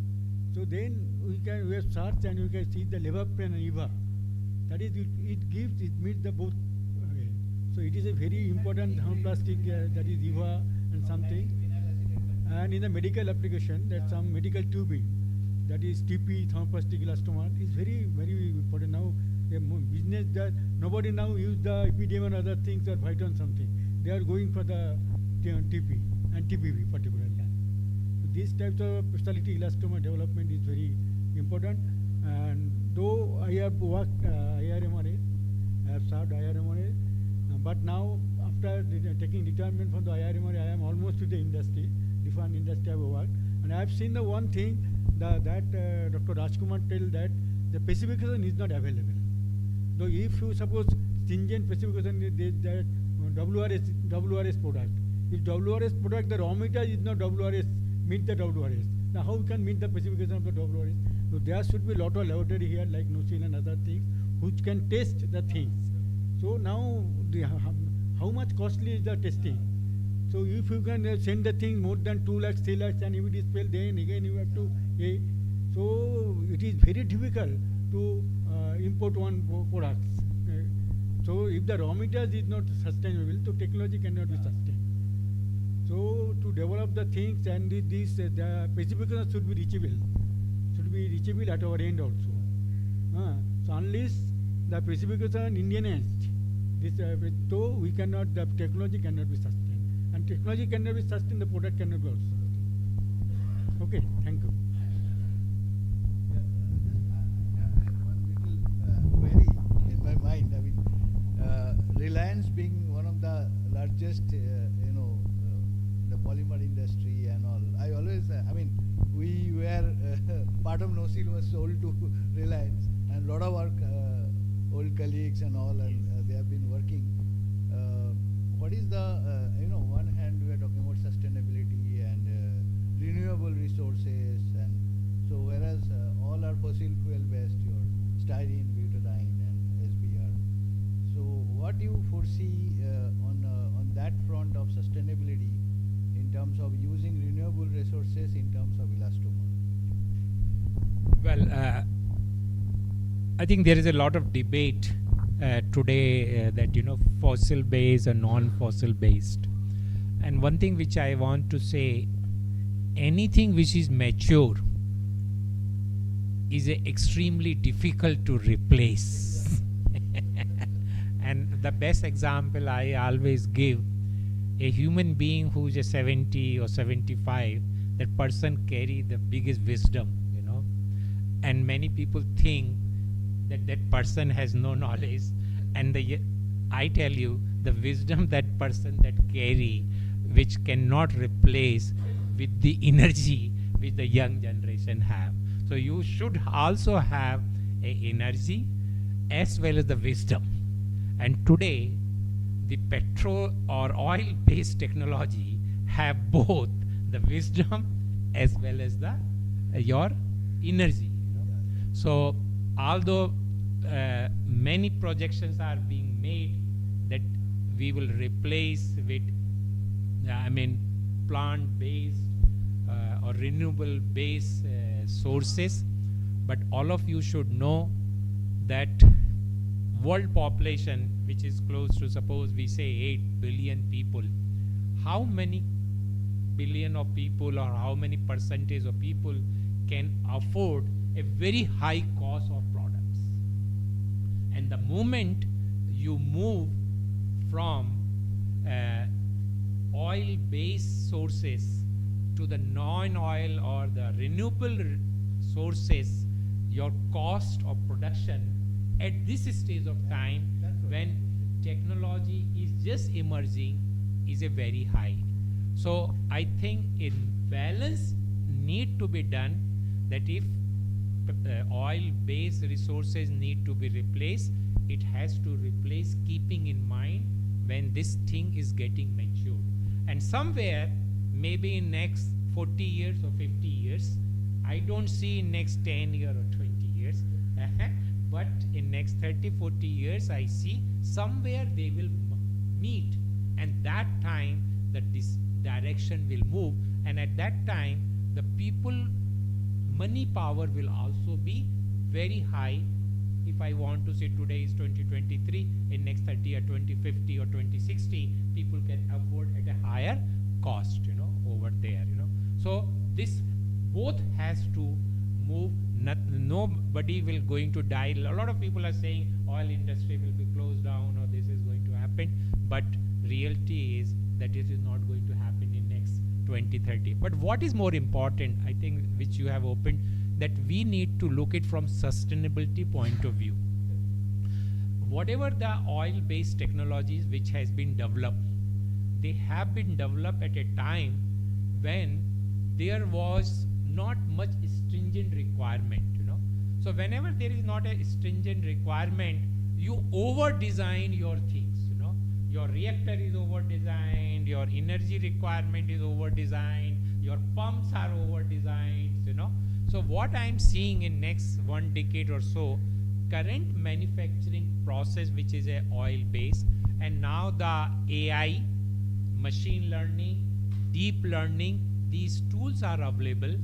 So then we have search and we can see the levaprene and EVA. That is, it meets the both. So it is a very important thermoplastic that is EVA and something. And in the medical application, that's some medical tubing, that is TP, thermoplastic elastomer, is very, very important now. The business that nobody now use the EPDM and other things or Phyton something. They are going for the TP and TPV particularly. So these types of specialty elastomer development is very important. And though I have worked IRMRA, I have served IRMRA, but now after taking retirement from the IRMRA, I am almost to the industry, different industry I have worked. And I have seen the one thing that Dr. Rajkumar tell that the specification is not available. So if you suppose stringent specification is that WRS product. If WRS product, the raw material is not WRS, meet the WRS. Now how we can meet the specification of the WRS? So there should be a lot of laboratory here like NOSIL and other things which can test the things. So now how much costly is the testing? So if you can send the thing more than 2 lakhs, 3 lakhs, and if it is failed, then again you have to pay. So it is very difficult to import one products. So if the raw material is not sustainable, so technology cannot be sustained. So to develop the things and the specifications should be reachable at our end also. So unless the specification Indianized, so we cannot, the technology cannot be sustained. And technology cannot be sustained, the product cannot be also sustained. Okay, thank you. One little query in my mind. Reliance being one of the largest, the polymer industry and all. I always, we were part of NOSIL was sold to Reliance, and a lot of our old colleagues and all, and they have been working. What is the, one hand we are talking about sustainability and renewable resources, and so whereas all are fossil fuel based, your styrene, butadiene, and SBR. So what do you foresee on that front of sustainability in terms of using renewable resources in terms of elastomer? Well, I think there is a lot of debate today that fossil based or non-fossil based, and one thing which I want to say, anything which is mature is extremely difficult to replace. And the best example I always give, a human being who's a 70 or 75, that person carry the biggest wisdom, you know. And many people think that that person has no knowledge, and I tell you, the wisdom that person that carry, which cannot replace with the energy which the young generation have. So you should also have a energy as well as the wisdom. And today, the petrol or oil-based technology have both the wisdom as well as the your energy. You know? So although many projections are being made that we will replace with, plant-based or renewable-based sources, but all of you should know that world population, which is close to, suppose we say 8 billion people, how many billion of people or how many percentage of people can afford a very high cost of products? And the moment you move from oil-based sources to the non-oil or the renewable sources, your cost of production at this stage of time, when technology is just emerging, is a very high. So I think a balance need to be done, that if oil-based resources need to be replaced, it has to replace keeping in mind when this thing is getting matured. And somewhere, maybe in next 40 years or 50 years, I don't see in next 10 years or 20 years, but in next 30, 40 years, I see somewhere they will meet, and that time that this direction will move, and at that time, the people money power will also be very high. If I want to say today is 2023, in next 30 or 2050 or 2060, people can afford at a higher cost, you know, over there, you know. So this both has to move. Nobody will going to die. A lot of people are saying oil industry will be closed down or this is going to happen, but reality is that it is not going to happen in next 2030. But what is more important, I think, which you have opened, that we need to look it from sustainability point of view. Whatever the oil-based technologies which has been developed, they have been developed at a time when there was not much stringent requirement, you know. So whenever there is not a stringent requirement, you over-design your things, you know. Your reactor is over-designed, your energy requirement is over-designed, your pumps are over-designed, you know. So what I'm seeing in next 1 decade or so, current manufacturing process which is a oil-based, and now the AI, machine learning, deep learning, these tools are available.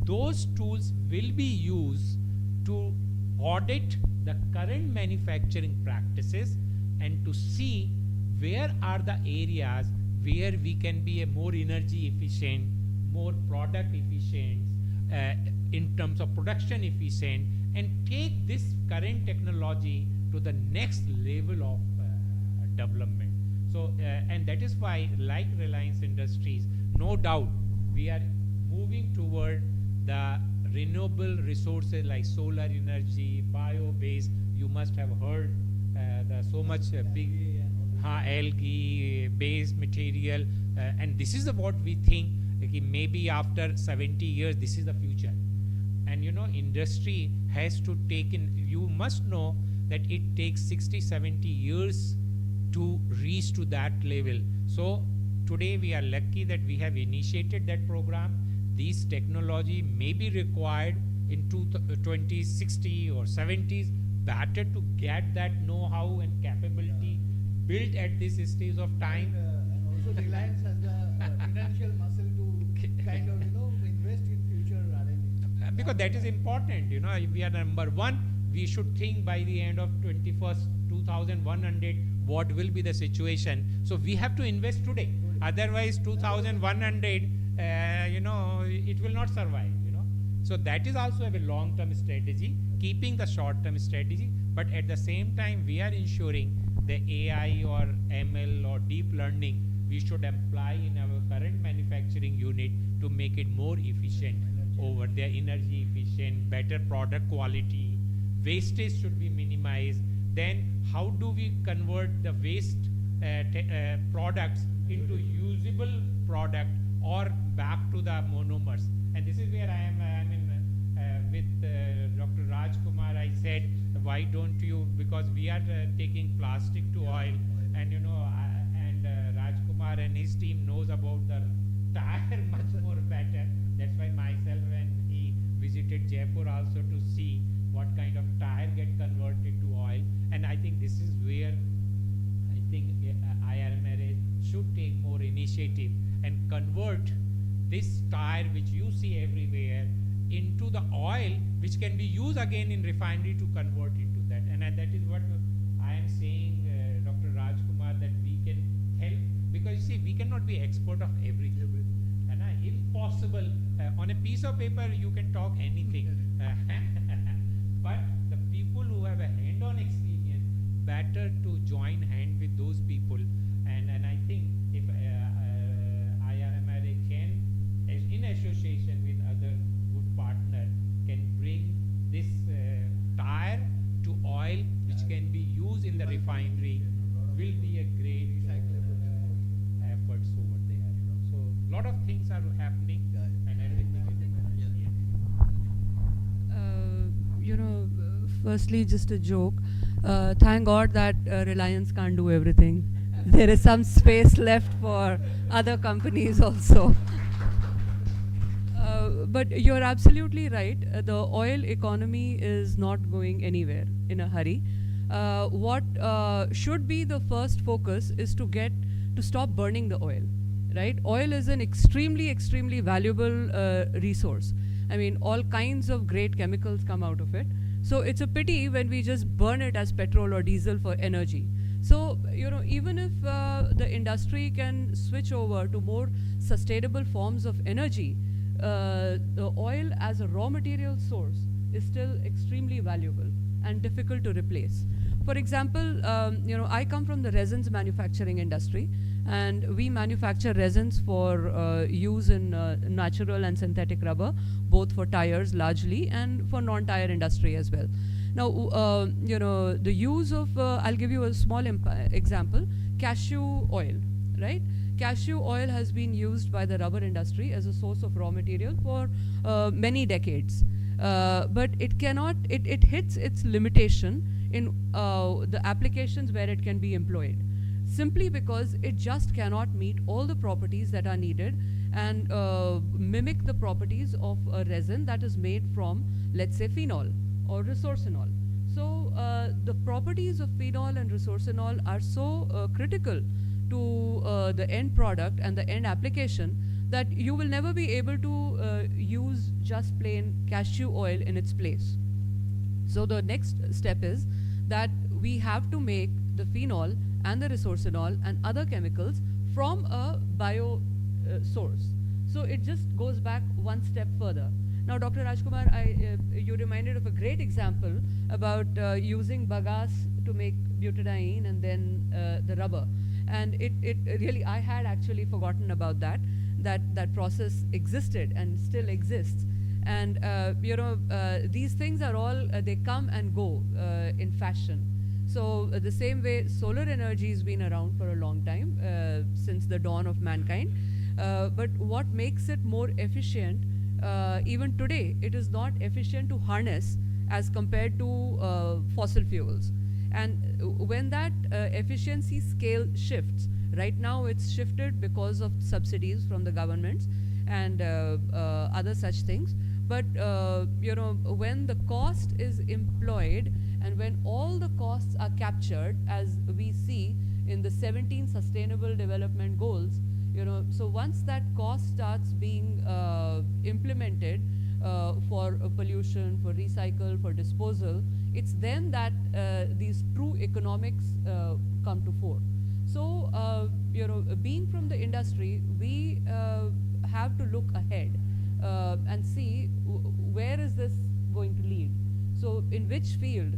Those tools will be used to audit the current manufacturing practices and to see where are the areas where we can be a more energy efficient, more product efficient, in terms of production efficient, and take this current technology to the next level of development. So, and that is why, like Reliance Industries, no doubt, we are moving toward the renewable resources like solar energy, bio-based. You must have heard the so much big algae-based material, and this is what we think. Maybe after 70 years, this is the future. And you know, industry has to take in, you must know that it takes 60, 70 years to reach to that level. So today we are lucky that we have initiated that program. These technology may be required in 2060 or 70s, better to get that know-how and capability built at this stage of time. And also Reliance has the financial muscle to kind of, you know, invest in future R&D. Because that is important, you know. If we are number one, we should think by the end of 2100 what will be the situation. So we have to invest today. Otherwise 2100, you know, it will not survive, you know. So that is also a long-term strategy, keeping the short-term strategy, but at the same time we are ensuring the AI or ML or deep learning we should apply in our current manufacturing unit to make it more efficient over their energy efficient, better product quality, wastage should be minimized. Then how do we convert the waste products into usable product or back to the monomers? And this is where I am with Dr. Rajkumar. I said, why don't you, because we are taking plastic to oil, and Rajkumar and his team knows about the tire much more better. That's why myself and he visited Jaipur also to see what kind of tire get converted to oil. And I think this is where I think IRMRA should take more initiative and convert this tire which you see everywhere into the oil which can be used again in refinery to convert into that. And that is what I am saying, Dr. Rajkumar, that we can help, because you see we cannot be expert of everything. And if possible, on a piece of paper you can talk anything. But the people who have a hand-on experience, better to join hand with those people. And I think if IRMRA can, in association with other good partner, can bring this tire to oil which can be used in the refinery, will be a great efforts over there. So lot of things are happening, and everything is firstly, just a joke. Thank God that Reliance can't do everything. There is some space left for other companies also. But you're absolutely right. The oil economy is not going anywhere in a hurry. What should be the first focus is to stop burning the oil, right? Oil is an extremely, extremely valuable resource. I mean, all kinds of great chemicals come out of it. So it's a pity when we just burn it as petrol or diesel for energy. So, even if the industry can switch over to more sustainable forms of energy, the oil as a raw material source is still extremely valuable and difficult to replace. For example, I come from the resins manufacturing industry, and we manufacture resins for use in natural and synthetic rubber, both for tires largely and for non-tire industry as well. Now, the use of, I'll give you a small example, cashew oil, right? Cashew oil has been used by the rubber industry as a source of raw material for many decades. But it hits its limitation in the applications where it can be employed, simply because it just cannot meet all the properties that are needed and mimic the properties of a resin that is made from, let's say, phenol or resorcinol. So the properties of phenol and resorcinol are so critical to the end product and the end application that you will never be able to use just plain cashew oil in its place. So the next step is that we have to make the phenol and the resorcinol and other chemicals from a bio source. So it just goes back one step further. Now, Dr. Rajkumar, you reminded of a great example about using bagasse to make butadiene and then the rubber. And it really, I had actually forgotten about that process existed and still exists. And these things are all, they come and go in fashion. So the same way solar energy has been around for a long time, since the dawn of mankind. But what makes it more efficient, even today, it is not efficient to harness as compared to fossil fuels. And when that efficiency scale shifts, right now it's shifted because of subsidies from the governments and other such things. But when the cost is employed and when all the costs are captured, as we see in the 17 Sustainable Development Goals, so once that cost starts being implemented for pollution, for recycle, for disposal, it's then that these true economics come to fore. So, being from the industry, we have to look ahead and see where is this going to lead. So, in which field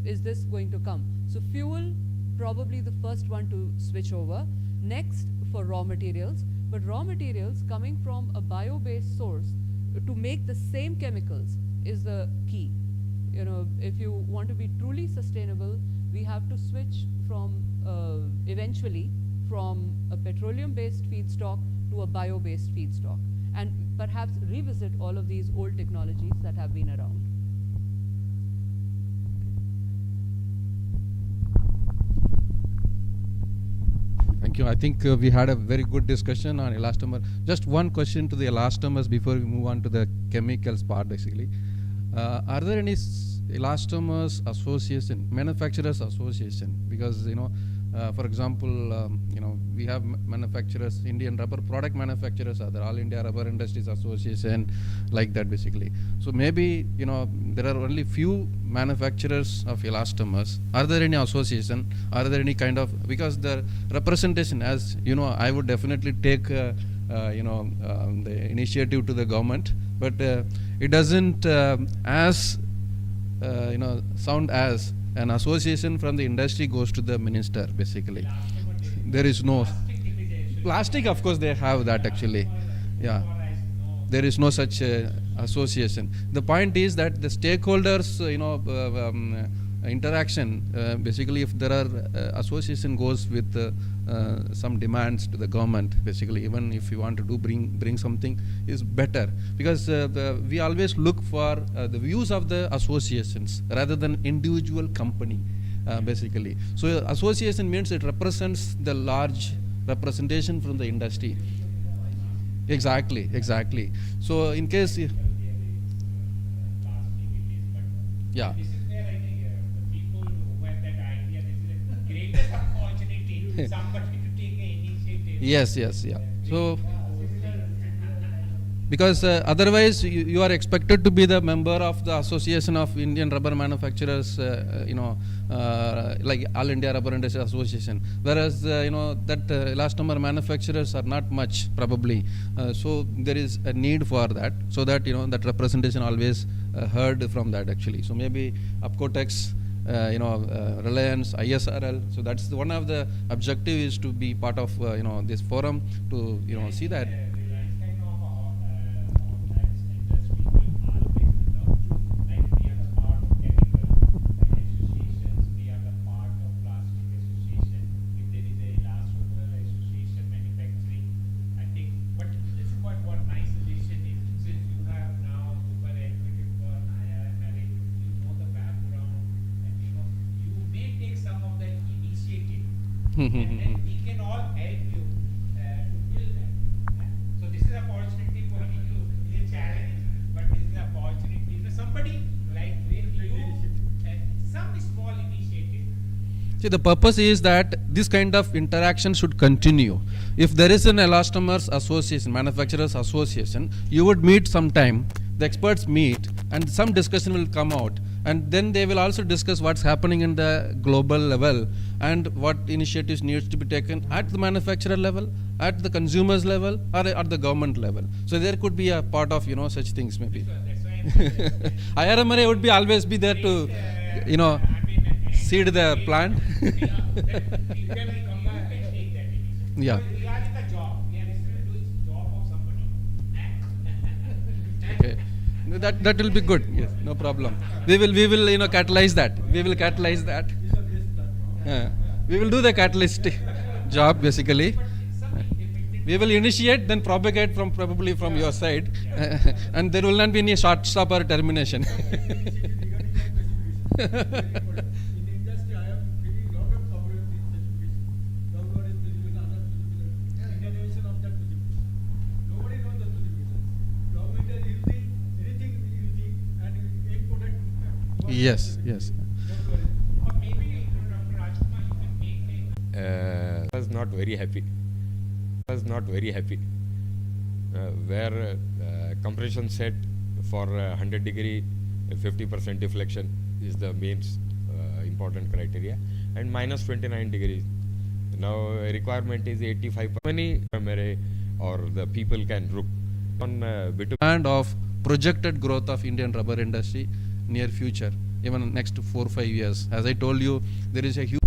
is this going to come? So, fuel probably the first one to switch over. Next, for raw materials, but raw materials coming from a bio-based source to make the same chemicals is the key. You know, if you want to be truly sustainable, we have to switch from eventually from a petroleum-based feedstock to a bio-based feedstock, and perhaps revisit all of these old technologies that have been around. Thank you. I think we had a very good discussion on elastomer. Just one question to the elastomers before we move on to the chemicals part, basically. Are there any elastomers association, manufacturers association? Because, you know, for example, you know, we have manufacturers, Indian rubber product manufacturers are there, All India Rubber Industries Association, like that basically. So maybe, you know, there are only few manufacturers of elastomers. Are there any association? Are there any kind of, because the representation, as you know, I would definitely take, you know, the initiative to the government, but it doesn't as, you know, sound as an association from the industry goes to the minister, basically. There is no plastic, of course they have that actually. Yeah, there is no such association. The point is that the stakeholders, you know, interaction, basically if there are association goes with some demands to the government, basically, even if you want to do bring something, is better, because we always look for the views of the associations rather than individual company, basically. So association means it represents the large representation from the industry. Exactly. So in case yeah. This is where I think the people who have that idea, this is a greatest opportunity, somebody to take an initiative. Yes, yeah. So, because otherwise you are expected to be the member of the Association of Indian Rubber Manufacturers, you know, like All India Rubber Industries Association, whereas you know that elastomer manufacturers are not much probably. So there is a need for that, so that you know that representation always heard from that actually. So maybe Apcotex, you know, Reliance, ISRL. So that's one of the objective is to be part of you know this forum to you know see that. And then we can all help you to build that. So this is an opportunity for you. It's a challenge, but this is an opportunity. You know, somebody like you, some small initiative. See, the purpose is that this kind of interaction should continue. If there is an elastomers association, manufacturers association, you would meet sometime, the experts meet, and some discussion will come out. And then they will also discuss what's happening in the global level and what initiatives needs to be taken at the manufacturer level, at the consumers level, or at the government level. So there could be a part of you know such things maybe. IRMRA would be always be there to you know seed the plant. Yeah. Okay. That will be good. Yes, no problem. We will you know catalyze that. We will catalyze that. We will do the catalyst job basically. We will initiate, then propagate from probably from your side, and there will not be any short stop or termination. Yes. Was not very happy. Where compression set for 100 degree 50% deflection is the main important criteria, and minus 29 degrees. Now requirement is 85. Many or the people can look on and of projected growth of Indian rubber industry near future, even next 4 or 5 years. As I told you, there is a huge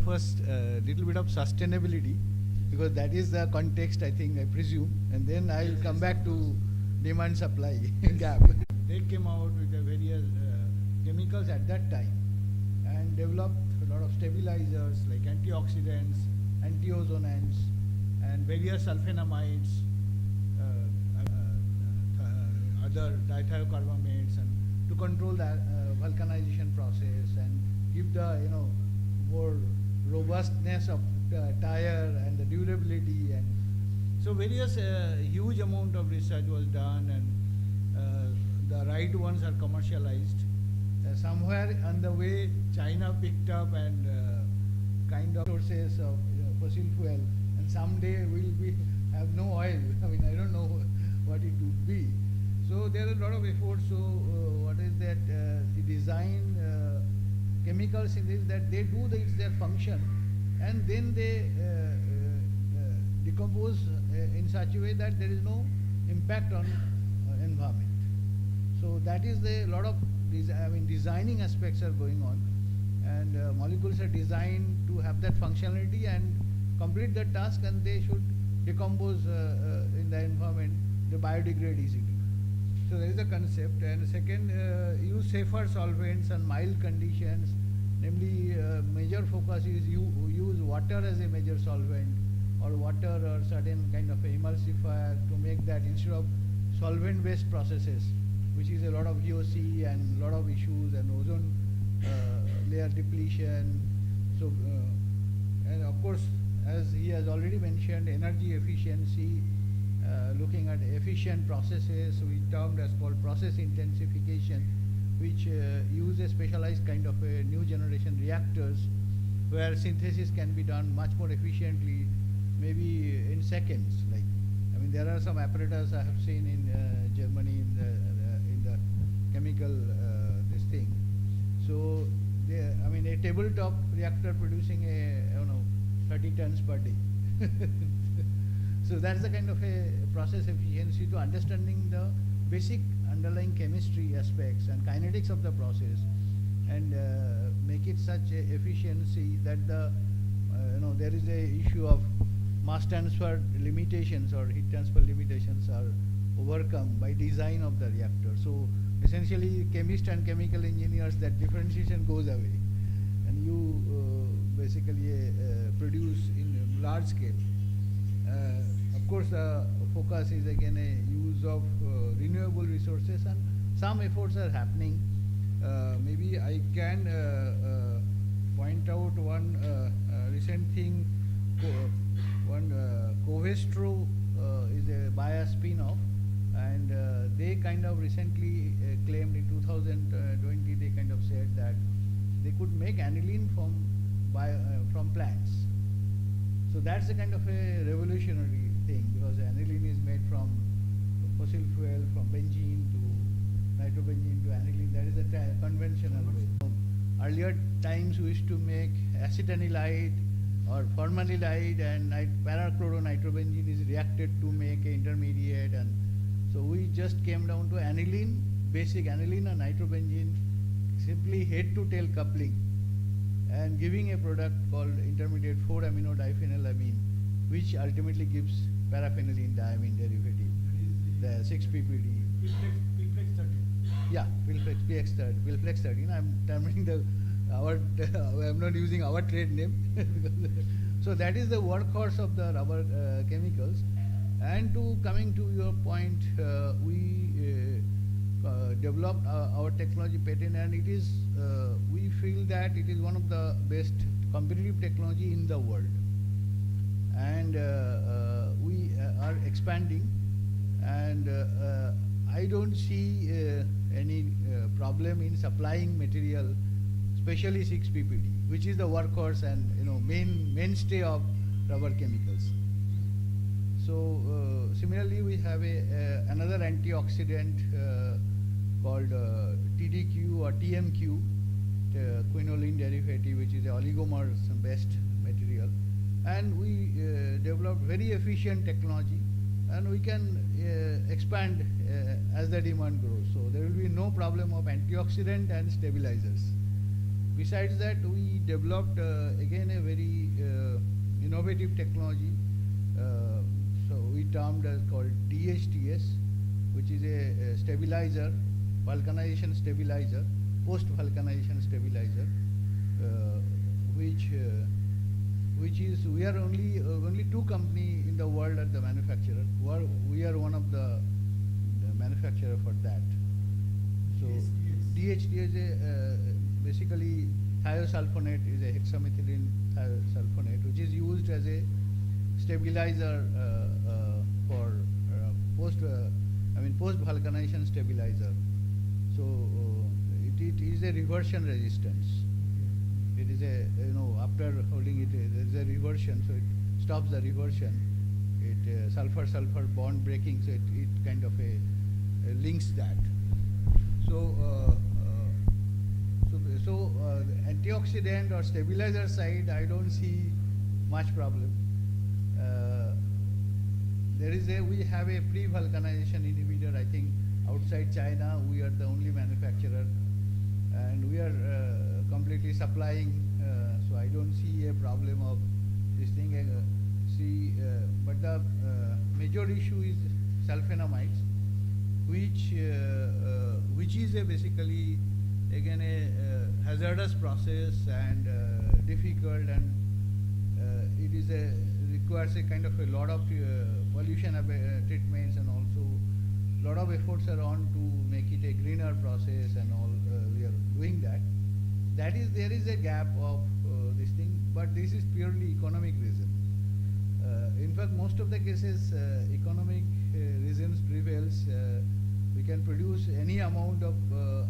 first little bit of sustainability, because that is the context, I think, I presume, and then I'll come back to demand supply gap. They came out with the various chemicals at that time and developed a lot of stabilizers like antioxidants, antiozonants, and various sulfonamides, other dithiocarbamates, and to control the vulcanization process and give the more robustness of the tire and the durability. And so various huge amount of research was done, and the right ones are commercialized. Somewhere on the way, China picked up and kind of sources of fossil fuel, and someday we'll have no oil. I mean, I don't know what it would be. So there are a lot of efforts. So what is that? The design chemicals in this, that they do it's their function, and then they decompose in such a way that there is no impact on environment. So that is a lot of designing aspects are going on, and molecules are designed to have that functionality and complete the task, and they should decompose in the environment, they biodegrade easily. So there is a concept. And second, use safer solvents and mild conditions. Namely, major focus is use water as a major solvent, or water or certain kind of emulsifier to make that, instead of solvent-based processes, which is a lot of VOC and a lot of issues, and ozone layer depletion. So, and of course, as he has already mentioned, energy efficiency, looking at efficient processes, we termed as called process intensification, which use a specialized kind of a new generation reactors, where synthesis can be done much more efficiently, maybe in seconds. Like, I mean, there are some apparatus I have seen in Germany in the chemical this thing. So, I mean, a tabletop reactor producing 30 tons per day. So that's the kind of a process efficiency, to understanding the basic underlying chemistry aspects and kinetics of the process, and make it such a efficiency that the there is a issue of mass transfer limitations or heat transfer limitations are overcome by design of the reactor. So essentially, chemist and chemical engineers, that differentiation goes away, and you basically produce in large scale. Of course, the focus is again a use of renewable resources, and some efforts are happening. Maybe I can point out one recent thing. Covestro is a bias spin-off, and they kind of recently claimed in 2020, they kind of said that they could make aniline from plants. So that's a kind of a revolutionary thing, because aniline is made from fossil fuel, from benzene to nitrobenzene to aniline. That is a conventional way. Earlier times we used to make acetanilide or formaldehyde, and parachloronitrobenzene is reacted to make an intermediate, and so we just came down to aniline, basic aniline and nitrobenzene, simply head-to-tail coupling, and giving a product called intermediate 4-aminodiphenylamine, which ultimately gives paraphenyline diamine derivative, the 6-ppd. Pilflex 13. Yeah, Pilflex 13. I'm terming I'm not using our trade name. So that is the workhorse of the rubber chemicals. And coming to your point, we developed our technology patent, and it is we feel that it is one of the best competitive technology in the world, and we are expanding, and I don't see any problem in supplying material, especially 6-ppd, which is the workhorse and mainstay of rubber chemicals. So similarly, we have another antioxidant called TDQ or TMQ, quinoline derivative, which is a oligomers-based material, and we developed very efficient technology, and we can expand as the demand grows. So there will be no problem of antioxidant and stabilizers. besides that, we developed again a very innovative technology. So we termed as called DHTS, which is a stabilizer, vulcanization stabilizer, post-vulcanization stabilizer, which is, we are only two company in the world at the manufacturer. We are one of the manufacturer for that. So DHTS is basically thiosulfonate, is a hexamethylene thiosulfonate, which is used as a stabilizer for post-vulcanization stabilizer. So it is a reversion resistance. It is a, after holding it, there is a reversion, so it stops the reversion. It sulfur-sulfur bond breaking, so it kind of links that. So the antioxidant or stabilizer side, I don't see much problem. We have a pre-vulcanization inhibitor. I think outside China, we are the only manufacturer, and we are completely supplying. So I don't see a problem of this thing. But the major issue is sulfonamides, which is basically again a hazardous process and difficult, and it is requires a kind of a lot of pollution treatments, and also a lot of efforts are on to make it a greener process and all. We are doing that. There is a gap of this thing, but this is purely economic reason. In fact, most of the cases, economic reasons prevails. We can produce any amount of,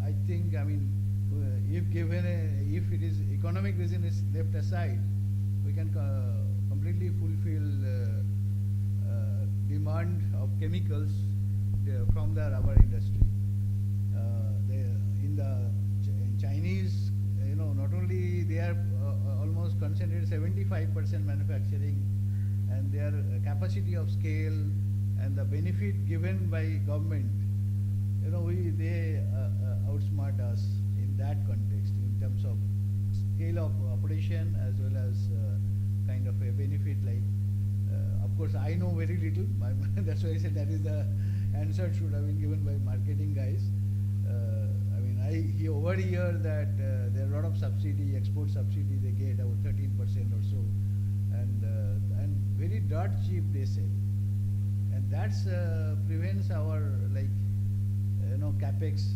I think, if it is economic reason is left aside, we can completely fulfill demand of chemicals from the rubber industry. In Chinese, not only they are almost concentrated 75% manufacturing, and their capacity of scale and the benefit given by government, they outsmart us in that context in terms of scale of operation as well as kind of a benefit. Like, of course, I know very little. That's why I said that is the answer should have been given by marketing guys. I overhear that there are a lot of subsidy, export subsidy they get, about 13% or so, and very dirt cheap they sell, and that's prevents our capex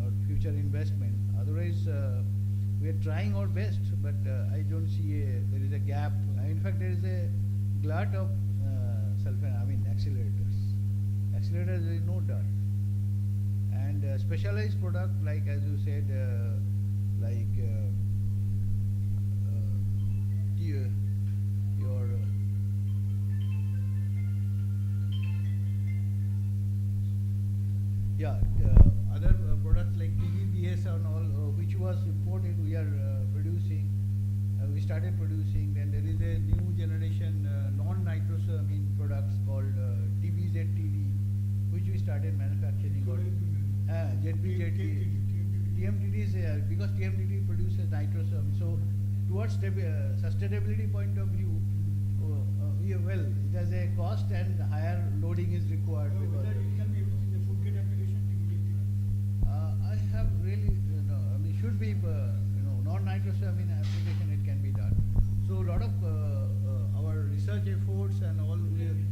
or future investment. Otherwise, we are trying our best, but I don't see there is a gap. In fact, there is a glut of accelerators. Accelerators, there is no doubt. And specialized product, like as you said, other products like TVBS and all, which was imported, we are producing. We started producing. Then there is a new generation non-nitrosamine products called TBZTD, which we started manufacturing. TMTD is because TMTD produces nitrosamine. So towards sustainability point of view, it has a cost and higher loading is required. Because I have really, should be, non-nitrosamine application, it can be done. So a lot of our research efforts and all, and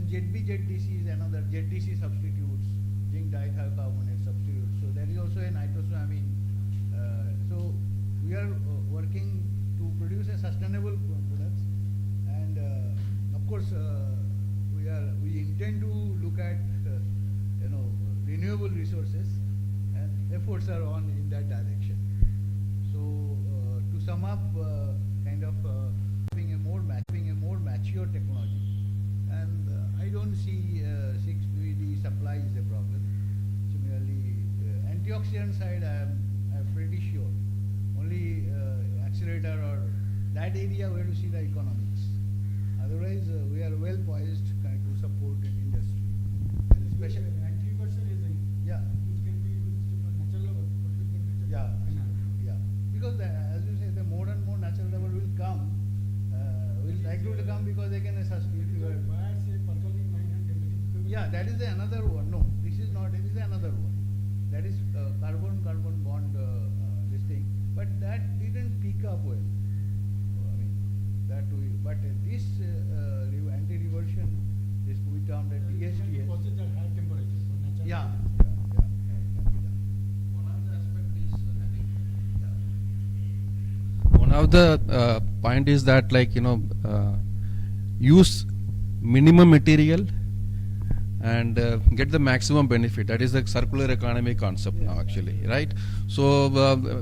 ZB-ZDC is another, ZDC substitutes, zinc dithiocarbonate substitutes. So there is also a nitrosamine. So we are working to produce a sustainable products, and of course we intend to look at renewable resources, and efforts are on in that direction. So to sum up, having a more mature technology, and I don't see 6-BD supply is a problem. Similarly, antioxidant side, I'm pretty sure. Only accelerator or that area we have to see the economics. Otherwise, we are well poised to support the industry. And especially 90% is yeah. which can be used for natural. Yeah. because as you say, the more and more natural rubber will come, will likely to come because they can substitute. Yeah, that is another one. No, this is not. It is another one. That is carbon-carbon bond this thing, but that didn't pick up well. I mean, that we, but this anti-reversion, this we termed as DSTS. Yeah. One of the point is that, like, use minimum material and get the maximum benefit. That is the circular economy concept now, actually, right? So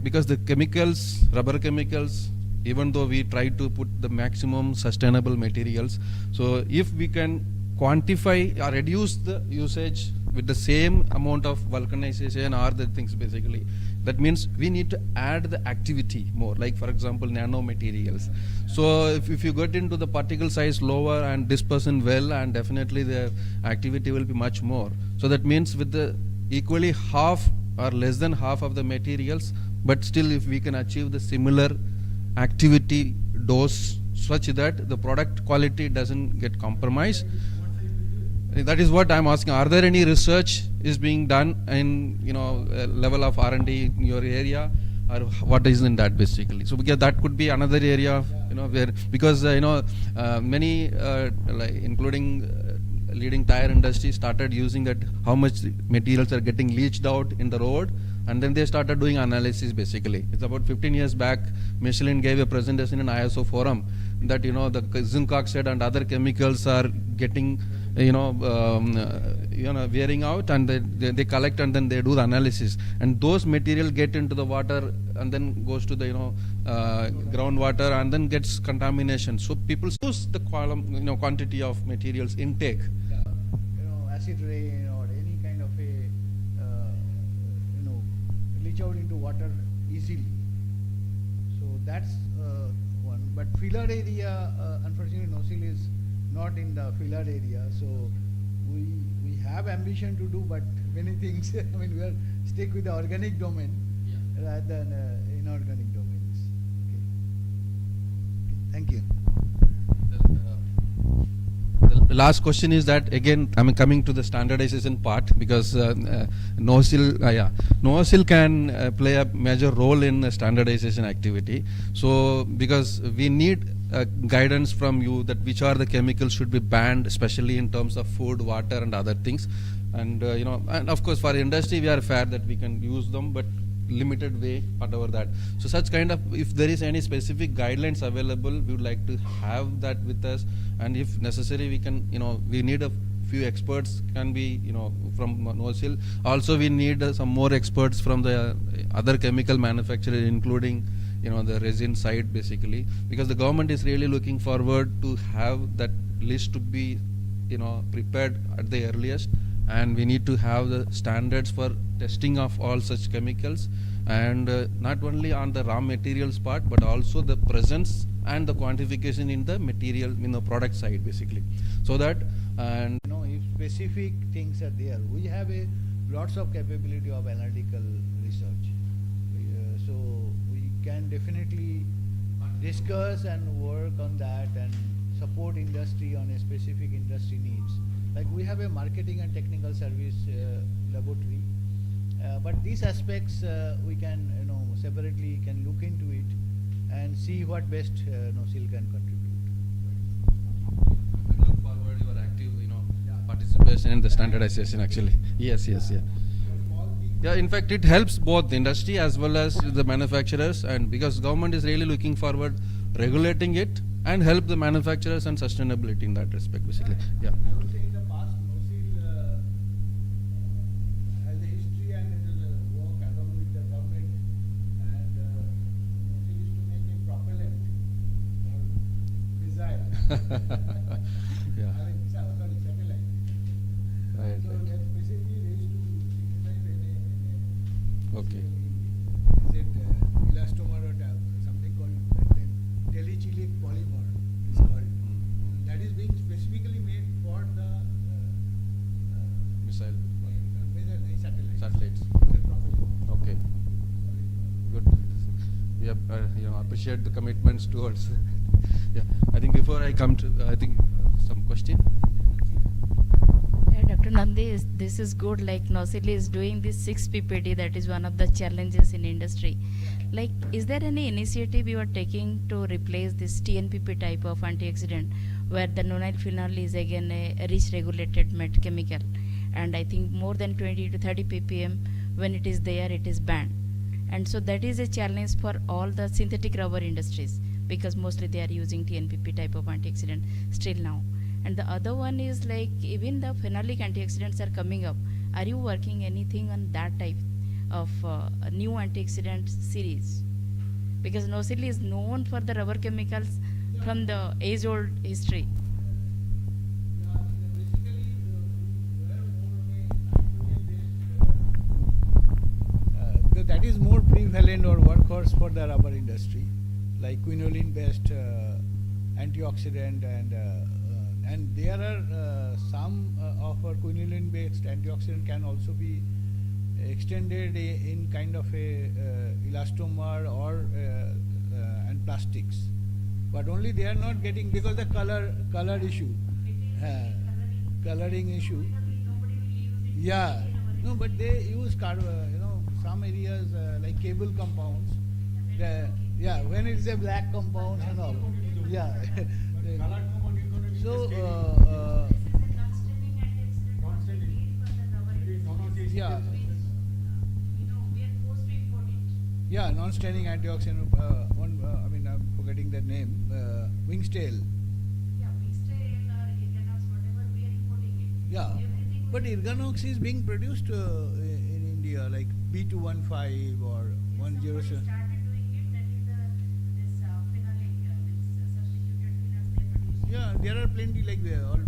because the chemicals, rubber chemicals, even though we try to put the maximum sustainable materials, so if we can quantify or reduce the usage with the same amount of vulcanization or the things, basically, that means we need to add the activity more, like for example nanomaterials. So if you get into the particle size lower and dispersion well, and definitely the activity will be much more. So that means with the equally half or less than half of the materials, but still if we can achieve the similar activity dose such that the product quality doesn't get compromised. That is what I'm asking. Are there any research is being done in level of R&D in your area, or what is in that, basically? So because that could be another area, where, because many like including leading tire industry started using that, how much materials are getting leached out in the road, and then they started doing analysis, basically. It's about 15 years back, Michelin gave a presentation in ISO forum that the zinc oxide and other chemicals are getting wearing out, and they collect and then they do the analysis, and those material get into the water and then goes to the groundwater and then gets contamination. So people use the quantity of materials intake. Acid rain or any kind of a leach out into water easily. So that's one. But filler area, unfortunately, NOSIL is not in the filler area. So we have ambition to do, but many things. I mean, we are stick with the organic domain rather than inorganic domains. Okay. Thank you. The last question is that, again, I'm coming to the standardization part, because NOSIL can play a major role in standardization activity. So because we need guidance from you that which are the chemicals should be banned, especially in terms of food, water and other things, and and of course for industry we are fair that we can use them, but limited way, whatever that. So such kind of, if there is any specific guidelines available, we would like to have that with us, and if necessary we can, we need a few experts, can be from NOSIL. Also we need some more experts from the other chemical manufacturers, including the resin side, basically, because the government is really looking forward to have that list to be prepared at the earliest, and we need to have the standards for testing of all such chemicals, and not only on the raw materials part, but also the presence and the quantification in the material, in the product side, basically, so that, and if specific things are there, we have lots of capability of analytical research, so we can definitely discuss and work on that and support industry on a specific industry needs. Like we have a marketing and technical service laboratory, but these aspects we can separately can look into it and see what best NOSIL can contribute. We look forward your active participation in the standardization, actually. Yes. Yeah, in fact it helps both the industry as well as the manufacturers, and because government is really looking forward regulating it and help the manufacturers and sustainability in that respect, basically. Yeah. I would say in the past, NOSIL has a history and it is work along with the government, and NOSIL used to make a propellant or missile. Yeah. I mean, sorry, satellite. Right, So right. that basically they used to synthesize in a Okay. is it elastomer or something called telechilic polymer is called. That is being specifically made for the Missile. satellites. Satellites. It's a propellant. Okay. Good. We appreciate the commitments towards. Yeah, I think before I come to, I think some question. Dr. Nandi, this is good. Like NOCIL is doing this 6 PPT, that is one of the challenges in industry. Like, is there any initiative you are taking to replace this TNPP type of antioxidant, where the nonyl phenol is again a rich regulated met chemical, and I think more than 20 to 30 ppm, when it is there, it is banned, and so that is a challenge for all the synthetic rubber industries, because mostly they are using TNPP type of antioxidant still now. And the other one is like even the phenolic antioxidants are coming up. Are you working anything on that type of new antioxidant series? Because NOCIL is known for the rubber chemicals from the age-old history. That is more prevalent or workhorse for the rubber industry, like quinoline-based antioxidant, and there are some of our quinoline-based antioxidant can also be extended in kind of a elastomer or and plastics, but only they are not getting because the color issue, coloring issue. Yeah, no, but they use some areas like cable compounds. Yeah, when it's a black compound and all. Yeah. So, yeah. Yeah, non-staining antioxidant. I'm forgetting that name. Wingstail. Yeah, Wingstail or Irganox, whatever, we are importing it. Yeah, but Irganox is being produced in India, like B215 or 107. Started doing it, that is this phenolic, substituted phenols they produce. Yeah, there are plenty like all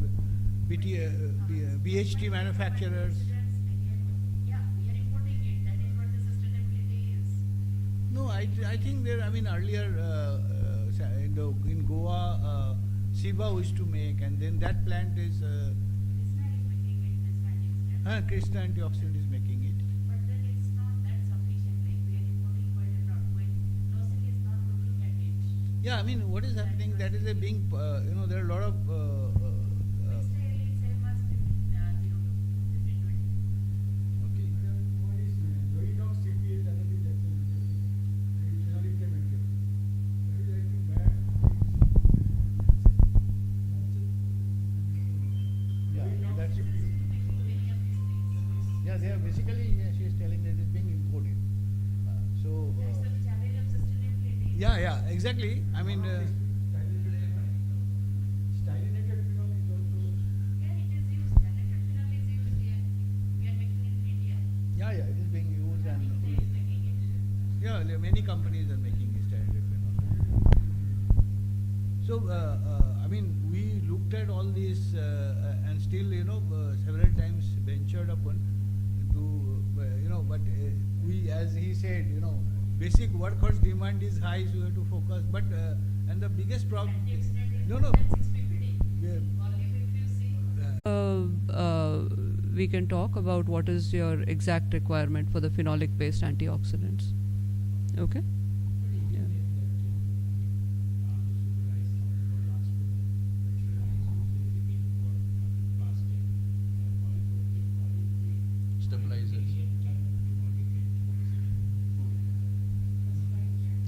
BHT manufacturers. Yeah, we are importing it. That is what the sustainability is. No, I think there. I mean, earlier in Goa, Siba used to make, and then that plant is. Krishna antioxidant is making it. But then it's not that sufficient. Like we are importing quite a lot. When NOCIL is not looking at it. Yeah, I mean, what is happening? That is a being. There are a lot of. Yeah, they are basically, she is telling that it is being imported. That's the challenge of sustainability. Yeah, exactly. I mean, styrinated phenol is also. Yeah, it is used. Styrinated phenol is used here. We are making it in India. yeah, it is being used, and Wingstail is making it. yeah, many companies are making styrinated phenol. So, I mean, we looked at all this and still, several times ventured upon to, but we, as he said, basic workhorse demand is high, so we have to focus. But and the biggest problem. No. Yeah. We can talk about what is your exact requirement for the phenolic based antioxidants. Okay? Yeah. Stabilizers.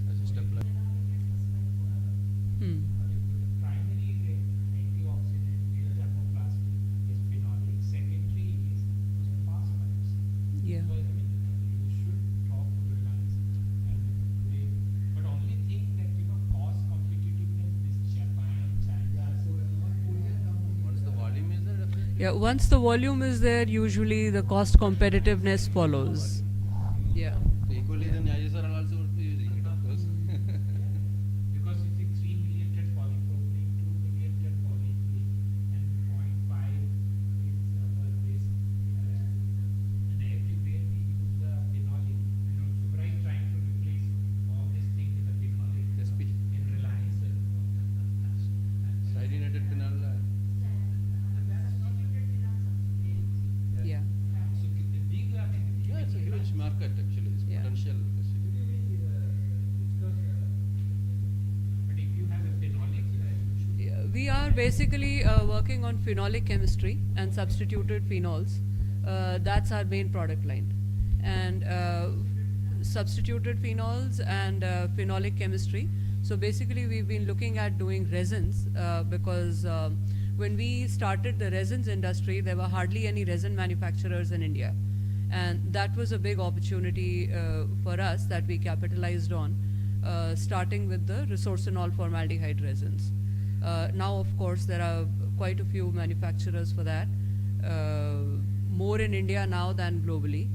As a stabilizer. Yeah. Once the volume is there, definitely. Yeah, once the volume is there, usually the cost competitiveness follows. Yeah. So equally, then ISR are also would be using it, of course. Because you think 3 million ton polypropylene, 2 million ton polyethylene, and 0.5 is rubber-based and everywhere we use the phenolic. Subrite trying to replace all these things with the phenolic SP. in Reliance. Styrinated phenol. Yeah. So big, Yeah, it's a huge market actually. It's are basically working on phenolic chemistry and substituted phenols. That's our main product line. And substituted phenols and phenolic chemistry. So basically we've been looking at doing resins because when we started the resins industry, there were hardly any resin manufacturers in India. And that was a big opportunity for us that we capitalized on, starting with the resorcinol formaldehyde resins. Now, of course, there are quite a few manufacturers for that, more in India now than globally.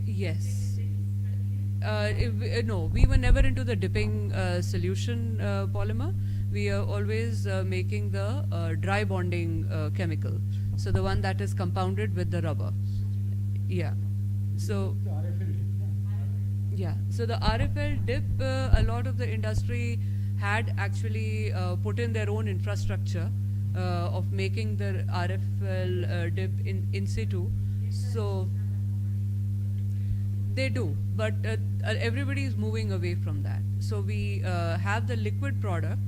Yes. No, we were never into the dipping solution polymer. We are always making the dry bonding chemical. So the one that is compounded with the rubber. Yeah. So yeah. So the RFL dip, a lot of the industry had actually put in their own infrastructure of making the RFL dip in situ. So they do, but everybody is moving away from that. So we have the liquid product,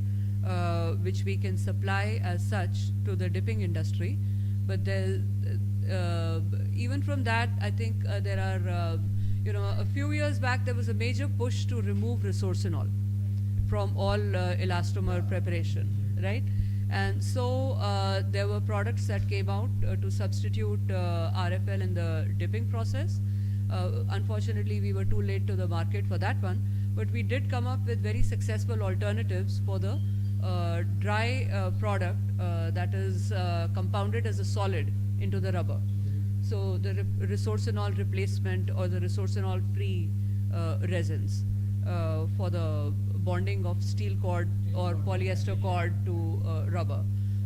which we can supply as such to the dipping industry. But there, even from that, I think there are, a few years back there was a major push to remove resorcinol from all elastomer preparation, right? And so there were products that came out to substitute RFL in the dipping process. Unfortunately, we were too late to the market for that one, but we did come up with very successful alternatives for the dry product that is compounded as a solid into the rubber. So the resorcinol replacement or the resorcinol-free resins for the bonding of steel cord or polyester cord to rubber.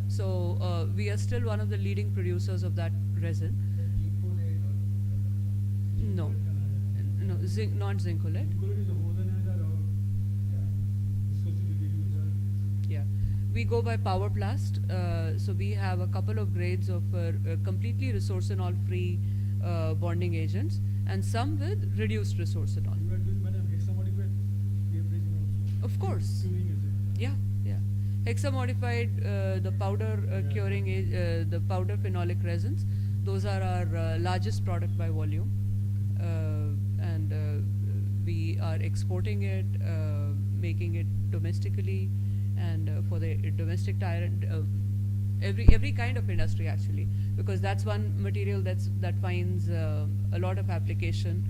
So we are still one of the leading producers of that resin. No, zinc, not zincolate. Yeah, we go by Powerplast. So we have a couple of grades of completely resorcinol-free bonding agents, and some with reduced resorcinol. Of course. Yeah, yeah. Hexamodified, the powder curing, the powder phenolic resins. Those are our largest product by volume. And we are exporting it, making it domestically, and for the domestic tire and every kind of industry actually, because that's one material that finds a lot of application.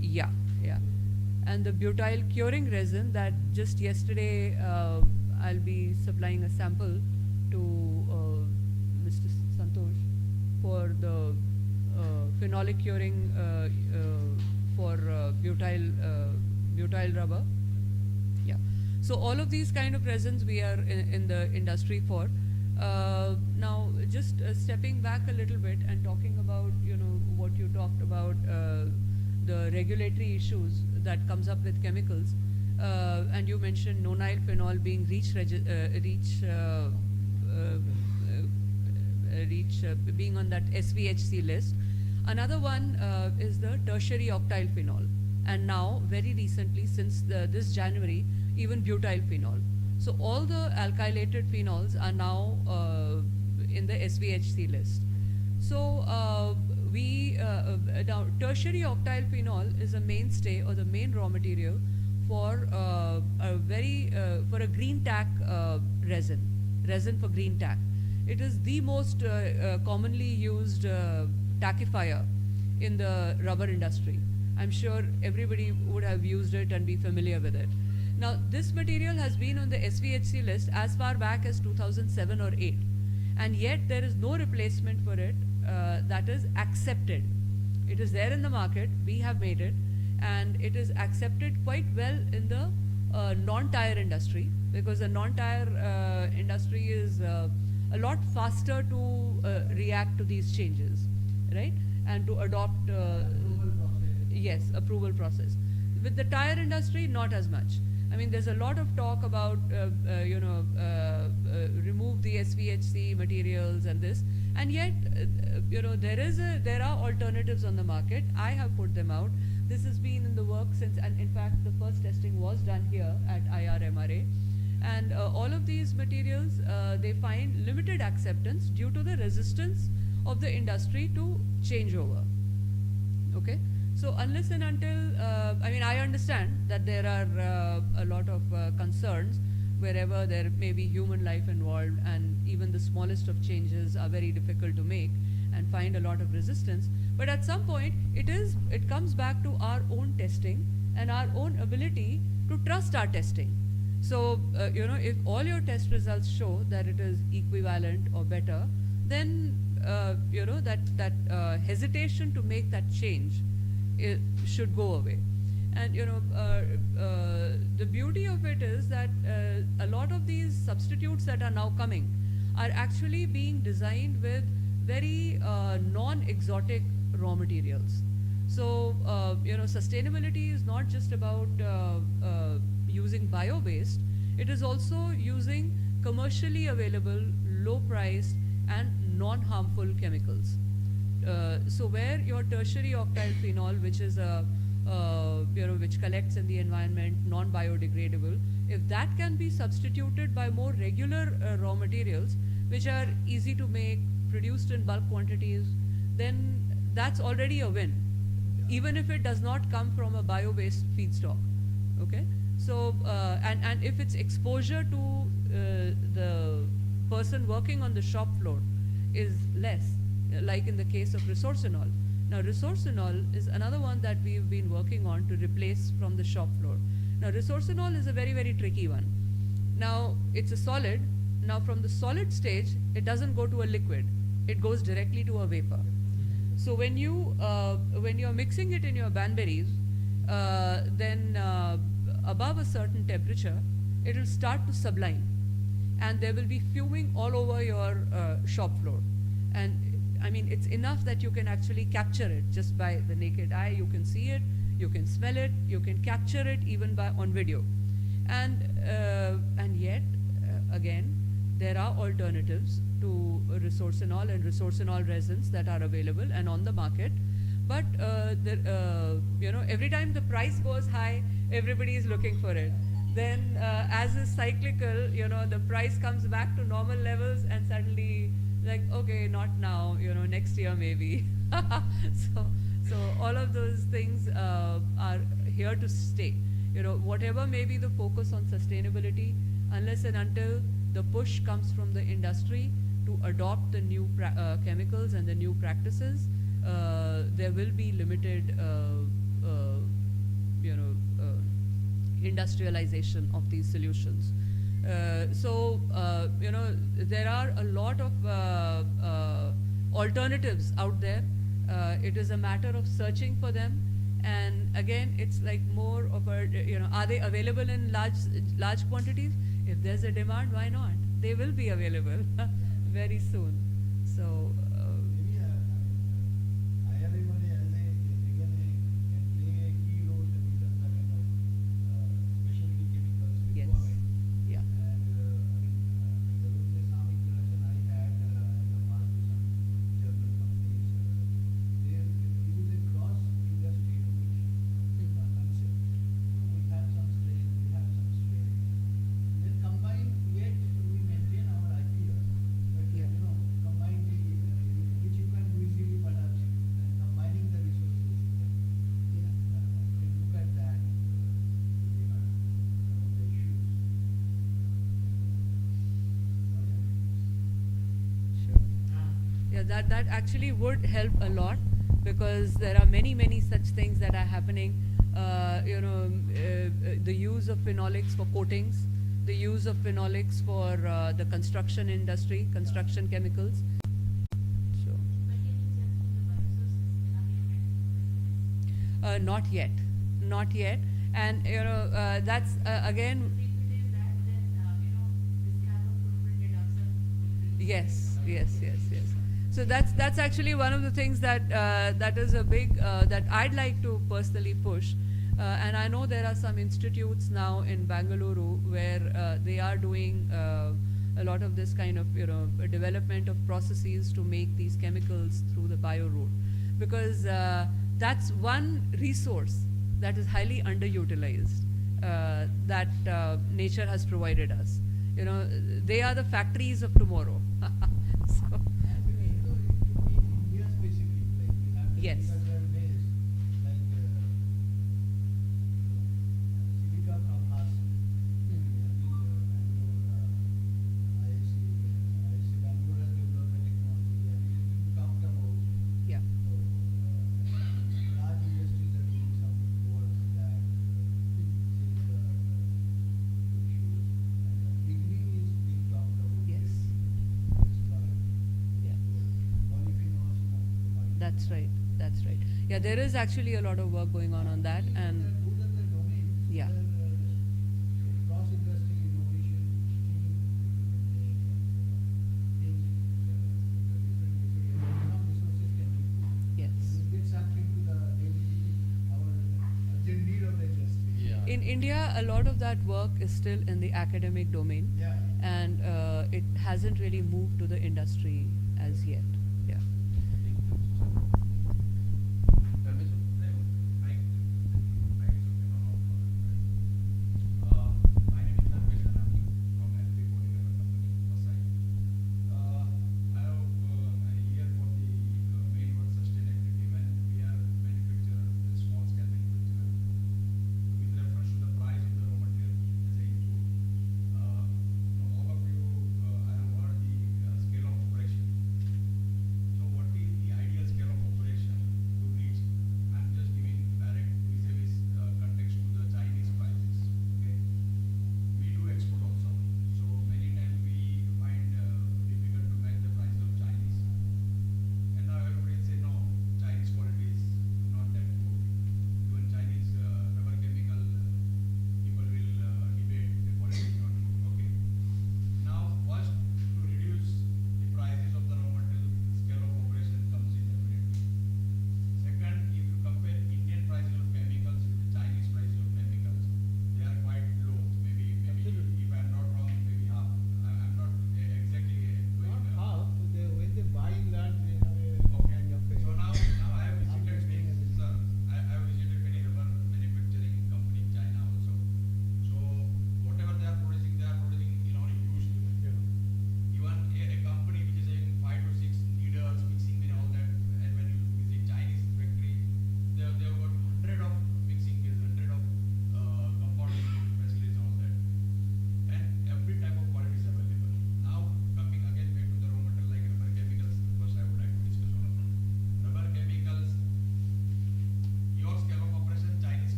Yeah, yeah. And the butyl curing resin that just yesterday I'll be supplying a sample to Mr. Santosh for the phenolic curing for butyl rubber. Yeah. So all of these kind of resins we are in the industry for. Now, just stepping back a little bit and talking about what you talked about, the regulatory issues that comes up with chemicals, and you mentioned nonyl phenol being being on that SVHC list. Another one is the tertiary octyl phenol, and now very recently, since this January, even butyl phenol. So all the alkylated phenols are now in the SVHC list. So now tertiary octyl phenol is a mainstay or the main raw material for for a green tack resin for green tack. It is the most commonly used tackifier in the rubber industry. I'm sure everybody would have used it and be familiar with it. Now, this material has been on the SVHC list as far back as 2007 or 8, and yet there is no replacement for it that is accepted. It is there in the market, we have made it, and it is accepted quite well in the non-tire industry, because the non-tire industry is a lot faster to react to these changes, right? And to adopt, yes, approval process. With the tire industry, not as much. I mean, there's a lot of talk about, remove the SVHC materials and this, And yet, there are alternatives on the market. I have put them out. This has been in the work since, and in fact, the first testing was done here at IRMRA. And all of these materials, they find limited acceptance due to the resistance of the industry to change over. Okay? So unless and until, I understand that there are a lot of concerns wherever there may be human life involved, and even the smallest of changes are very difficult to make and find a lot of resistance. But at some point, it comes back to our own testing and our own ability to trust our testing. So, if all your test results show that it is equivalent or better, then, that hesitation to make that change should go away. And, the beauty of it is that a lot of these substitutes that are now coming are actually being designed with very non-exotic raw materials. So, sustainability is not just about using bio-based, it is also using commercially available, low-priced and non-harmful chemicals. So where your tertiary octyl phenol, which is which collects in the environment, non-biodegradable, if that can be substituted by more regular raw materials, which are easy to make, produced in bulk quantities, then that's already a win, even if it does not come from a bio-based feedstock. Okay? So, and if its exposure to the person working on the shop floor is less, like in the case of resorcinol. Now, resorcinol is another one that we've been working on to replace from the shop floor. Now, resorcinol is a very, very tricky one. Now, it's a solid. Now, from the solid stage, it doesn't go to a liquid. It goes directly to a vapor. So when you're mixing it in your banberries, then above a certain temperature, it will start to sublime, and there will be fuming all over your shop floor. And it's enough that you can actually capture it just by the naked eye. You can see it, you can smell it, you can capture it even on video. And yet, again, there are alternatives to resorcinol and resorcinol resins that are available and on the market. But every time the price goes high, everybody is looking for it. Then, as is cyclical, the price comes back to normal levels, and suddenly, like, okay, not now, next year maybe. So all of those things are here to stay. Whatever may be the focus on sustainability, unless and until the push comes from the industry to adopt the new chemicals and the new practices, there will be limited, industrialization of these solutions. So, there are a lot of alternatives out there. It is a matter of searching for them. And again, it's like more of a, are they available in large quantities? If there's a demand, why not? They will be available very soon. So, maybe IRMRA can play a key role in terms of kind of specialty chemicals requirement. Yeah. And there was some interaction I had in the past with some German companies. They use a cross-industry innovation concept. We have some strength, we have some strength. Then combine, yet we maintain our idea. But combine which you can do easily, perhaps, and combining the resources. You can look at that. Some of the issues. Yeah, that actually would help a lot, because there are many such things that are happening. The use of phenolics for coatings, the use of phenolics for the construction industry, construction chemicals. So, not yet, and that's again. Yes. So that's actually one of the things that that is a big that I'd like to personally push, and I know there are some institutes now in Bangalore where they are doing a lot of this kind of development of processes to make these chemicals through the bio route, because that's one resource that is highly underutilized, that nature has provided us. They are the factories of tomorrow. So, India specifically, like we have yes. agricultural base, like silica from us. We have been IIC Bangalore has developed a technology and it is being talked about. Yeah. So large industries are doing some work that silica issues, and lignin is being talked about. Yes. Yeah. Polyphenols from That's right. That's right. Yeah, there is actually a lot of work going on that, and those are the domains yeah. where cross-industry innovation things, some resources can be put. Yes. This gets sucked into the our urgent need of the industry. In India, a lot of that work is still in the academic domain, Yeah. and it hasn't really moved to the industry as yet. Yeah. My name is Dharmesh and I'm from LP Polymer Company, Vasai. I have here for the main word sustainability when we are manufacturer, small scale manufacturer. With reference to the price of the raw material as a input, all of you, I have heard the scale of operation.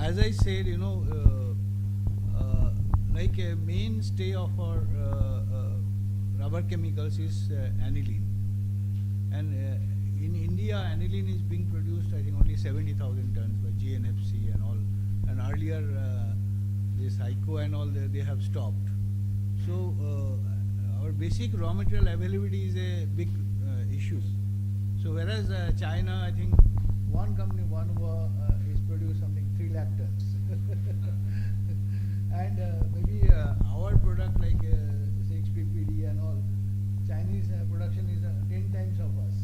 as I said, like a mainstay of our rubber chemicals is aniline. And in India, aniline is being produced, I think, only 70,000 tons by GNFC and all. And earlier, this ICO and all, they have stopped. So our basic raw material availability is a big issue. So whereas China, I think, one company, is produced something 3 lakh tons. And maybe our product like 6-PPD and all, Chinese production is 10 times of us.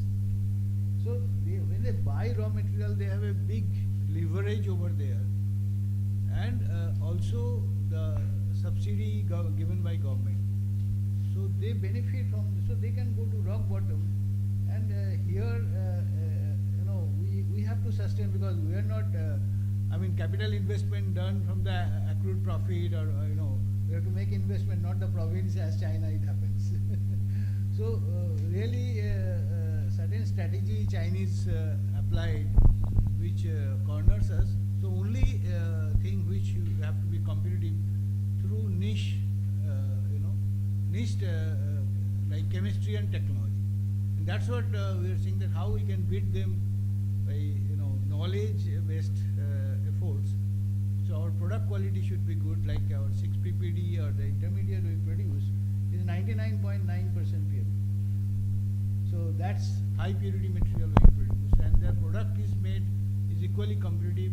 So when they buy raw material, they have a big leverage over there. And also the subsidy given by government. So they benefit from, so they can go to rock bottom. And here, we have to sustain, because we are not, capital investment done from the accrued profit, or, we have to make investment, not the province as China it happens. So really certain strategy Chinese applied, which corners us. So only thing which you have to be competitive through niche, like chemistry and technology. And that's what we are saying, that how we can beat them by knowledge-based efforts. So our product quality should be good, like our 6-PPD or the intermediate we produce is 99.9% pure. So that's high purity material we produce, and their product is equally competitive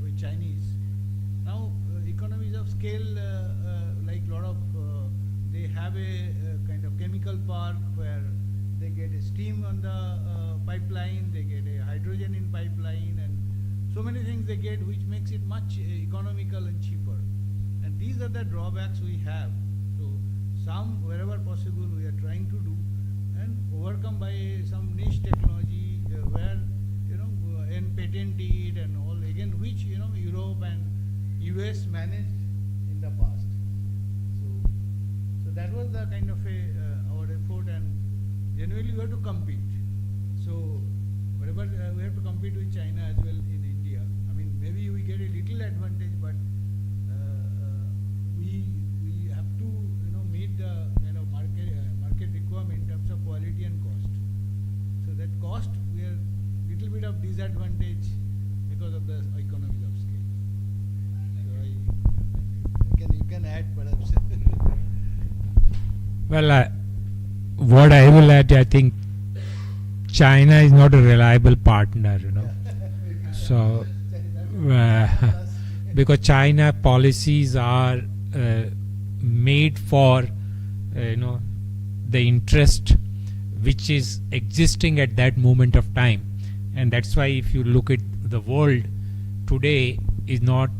with Chinese. Now economies of scale, like lot of, they have a kind of chemical park where they get a steam on the pipeline, they get a hydrogen in pipeline, and so many things they get, which makes it much economical and cheaper. And these are the drawbacks we have. So some, wherever possible, we are trying to do and overcome by some niche technology where, and patent it and all, again, which, Europe and US managed in the past. So that was the kind of our effort, and generally we have to compete. So whatever we have to compete with China as well in India. Maybe we get a little advantage, but we have to meet the kind of market requirement in terms of quality and cost. So that cost, we are little bit of disadvantage because of the economies of scale. So you can add perhaps. Well, what I will add, I think China is not a reliable partner, So, because China policies are made for, the interest which is existing at that moment of time. And that's why if you look at the world today is not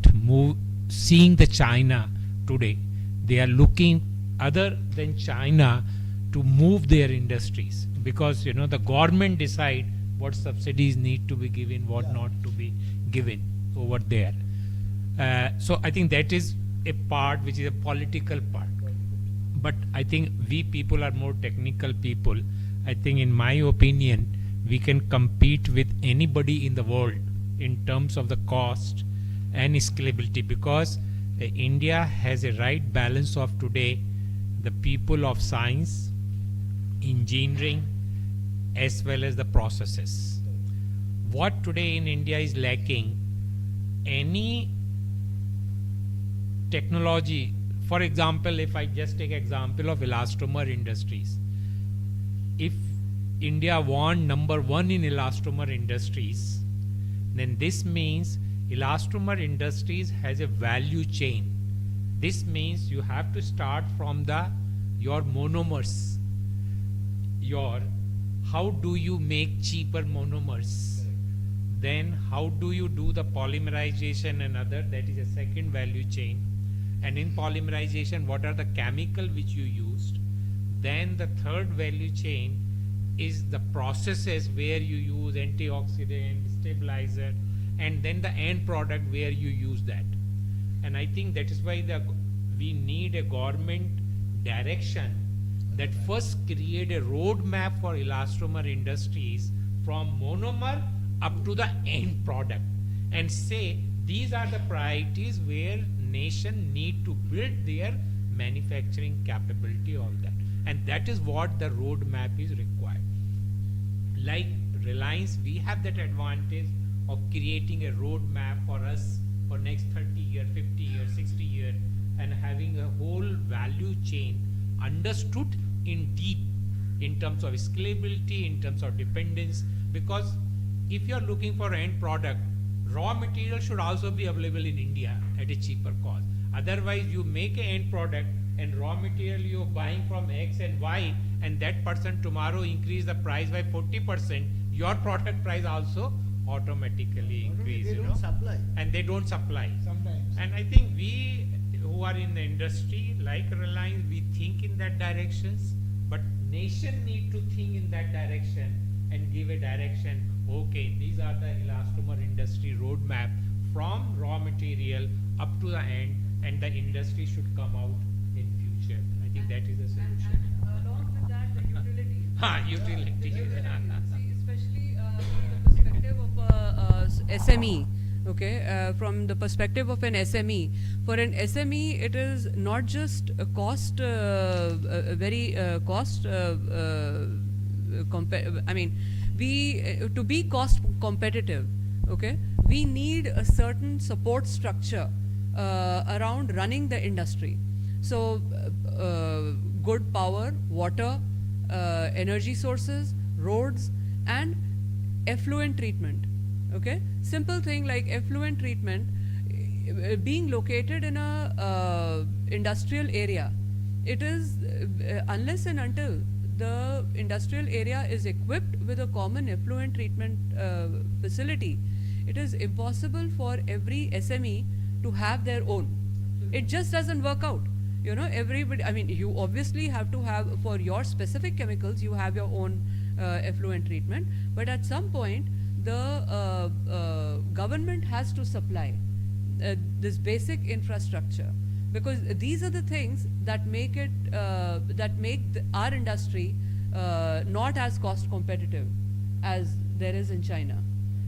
seeing the China today. They are looking other than China to move their industries, because the government decide what subsidies need to be given, what not to be given over there. So I think that is a part which is a political part. But I think we people are more technical people. I think, in my opinion, we can compete with anybody in the world in terms of the cost and scalability, because India has a right balance of today the people of science, engineering, as well as the processes. What today in India is lacking, any technology, for example, if I just take example of elastomer industries, if India want number 1 in elastomer industries, then this means elastomer industries has a value chain. This means you have to start from your monomers. How do you make cheaper monomers? Then how do you do the polymerization and other, that is a second value chain. And in polymerization, what are the chemical which you used? Then the third value chain is the processes where you use antioxidant, stabilizer, and then the end product where you use that. And I think that is why we need a government direction that first create a roadmap for elastomer industries from monomer up to the end product, and say These are the priorities where nation need to build their manufacturing capability of that, and that is what the roadmap is required. Like Reliance, we have that advantage of creating a roadmap for us for next 30 years, 50 years, 60 years, and having a whole value chain understood in deep in terms of scalability, in terms of dependence, because if you are looking for an end product, raw material should also be available in India at a cheaper cost. Otherwise, you make an end product and raw material you're buying from X and Y, and that person tomorrow increase the price by 40%, your product price also automatically increase. They don't supply. And they don't supply. Sometimes. And I think we who are in the industry, like Reliance, we think in that directions, but nation need to think in that direction and give a direction. Okay, these are the elastomer industry roadmap from raw material up to the end, and the industry should come out in future. I think that is the solution. And along with that, the utility. Utility. See, especially from the perspective of a SME, okay, from the perspective of an SME. For an SME, it is not just a cost, very cost, I mean, to be cost competitive, okay, we need a certain support structure around running the industry. So, good power, water, energy sources, roads, and effluent treatment. Okay, simple thing like effluent treatment, being located in a industrial area, it is unless and until the industrial area is equipped with a common effluent treatment facility, it is impossible for every SME to have their own. It just doesn't work out. You know, everybody, I mean, you obviously have to have, for your specific chemicals, you have your own effluent treatment, but at some point, the government has to supply this basic infrastructure, because these are the things that make it, our industry not as cost competitive as there is in China.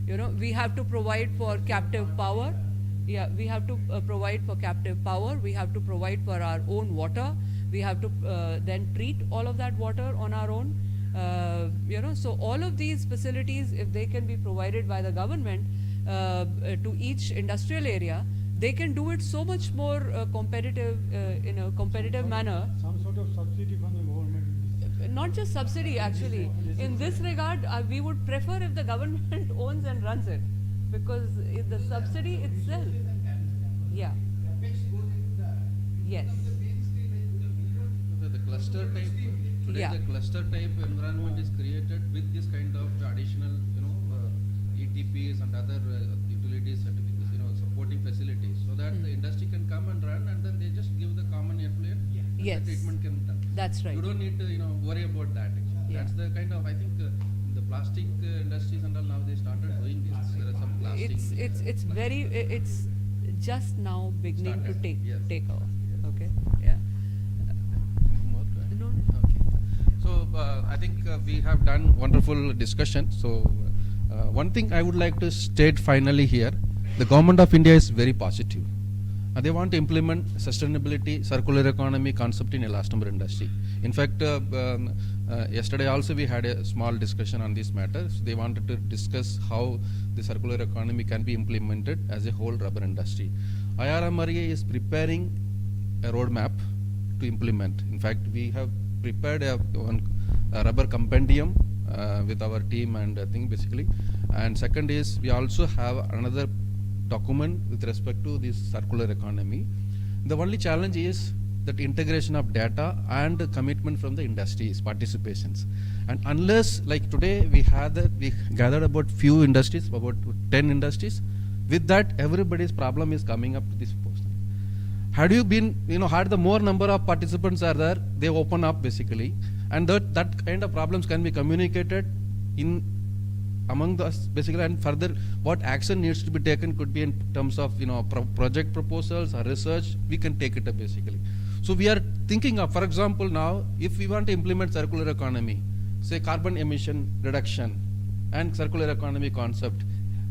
You know, we have to provide for captive power. Yeah, we have to provide for captive power. We have to provide for our own water. We have to then treat all of that water on our own. You know, so all of these facilities, if they can be provided by the government to each industrial area, they can do it so much more competitive in a competitive manner. Some sort of subsidy from the government. Not just subsidy, actually. In this regard, we would prefer if the government owns and runs it, because the subsidy itself. Yeah. Yes. The cluster type, today Yeah. the cluster type environment is created with this kind of additional, ETPs and other utilities certificates, supporting facilities, so that the industry can come and run, and then they just give the common effluent, and Yes. the treatment can be done. That's right. You don't need to, worry about that. Actually. Yeah. That's the kind of, I think, the plastic industries and all, now they started doing this. There are some plastic. It's just now beginning to Started, yes. take off. Yes. Okay. Yeah. More, right? No. Okay. So I think we have done wonderful discussion. So one thing I would like to state finally here, the government of India is very positive. They want to implement sustainability, circular economy concept in elastomer industry. In fact, yesterday also we had a small discussion on this matter. So they wanted to discuss how the circular economy can be implemented as a whole rubber industry. IRMRA is preparing a roadmap to implement. In fact, we have prepared a rubber compendium with our team and thing basically. And second is we also have another document with respect to this circular economy. The only challenge is that integration of data and commitment from the industries, participations. And unless, like today, we gathered about few industries, about 10 industries. With that, everybody's problem is coming up to this post. Had you been, had the more number of participants are there, they open up basically, and that kind of problems can be communicated in among us basically, and further what action needs to be taken could be in terms of project proposals or research. We can take it up basically. So we are thinking of, for example, now if we want to implement circular economy, say carbon emission reduction and circular economy concept,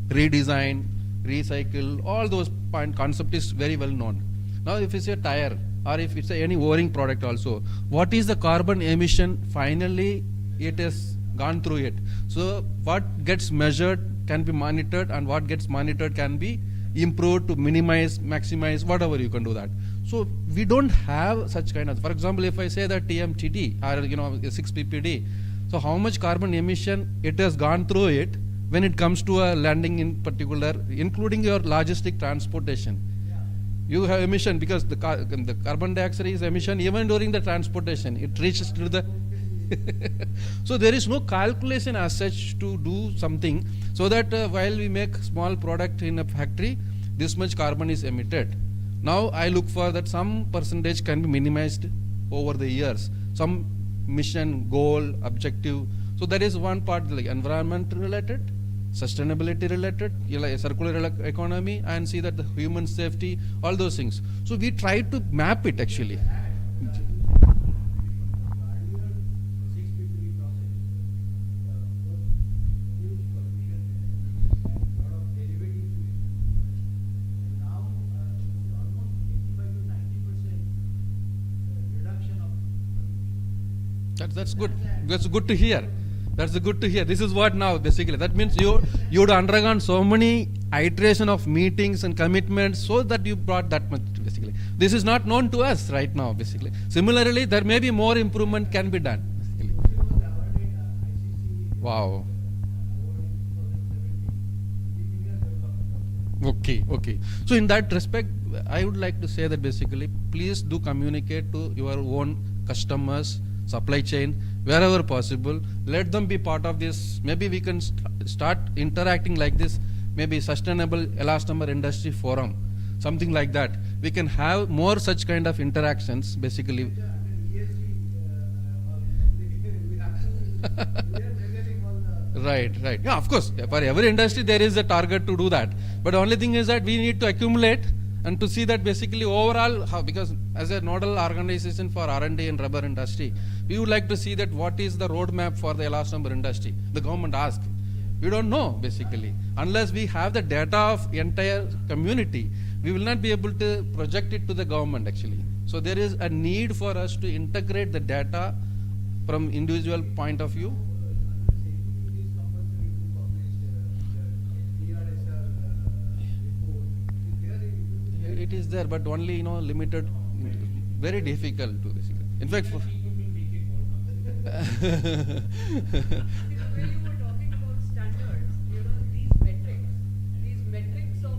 redesign, recycle, all those concept is very well known. Now if it's a tire or if it's any o-ring product also, what is the carbon emission finally it has gone through it. So what gets measured can be monitored, and what gets monitored can be improved to minimize, maximize, whatever you can do that. So we don't have such kind of, for example, if I say that TMTT or 6 ppd, so how much carbon emission it has gone through it when it comes to a landing in particular, including your logistic transportation. You have emission because the carbon dioxide is emission even during the transportation. It reaches to the so there is no calculation as such to do something so that while we make small product in a factory, this much carbon is emitted. Now I look for that some percentage can be minimized over the years, some mission, goal, objective. So that is one part, like environment related, sustainability related, circular economy, and see that the human safety, all those things. So we try to map it actually. That's good. That's good to hear. That's good to hear. This is what now basically. That means you would undergone so many iteration of meetings and commitments so that you brought that much basically. This is not known to us right now basically. Similarly, there may be more improvement can be done basically. Wow. Okay. So in that respect, I would like to say that basically, please do communicate to your own customers, supply chain, wherever possible. Let them be part of this. Maybe we can start interacting like this. Maybe sustainable elastomer industry forum, something like that. We can have more such kind of interactions basically. Right. Yeah, of course. For every industry there is a target to do that. But the only thing is that we need to accumulate and to see that basically overall how, because as a nodal organization for R&D in rubber industry, we would like to see that what is the roadmap for the elastomer industry. The government asks. We don't know basically. Unless we have the data of entire community, we will not be able to project it to the government actually. So there is a need for us to integrate the data from individual point of view. It is there, but only limited, very difficult to basically. In fact, The way you were talking about standards, these metrics of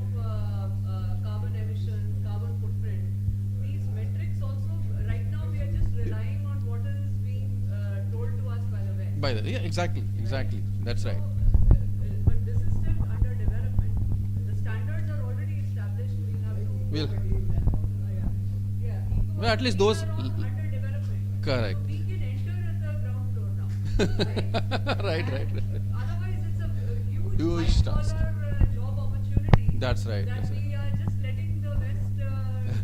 carbon emissions, carbon footprint, these metrics also, right now we are just relying on what is being told to us by the West. Yeah, exactly. That's right. But this is still under development. The standards are already established. Well, Well, at least those under development. correct. So we can enter at the ground floor now. Right. Otherwise, it's a Huge huge task. job opportunity. That's right. That we are just letting the West do,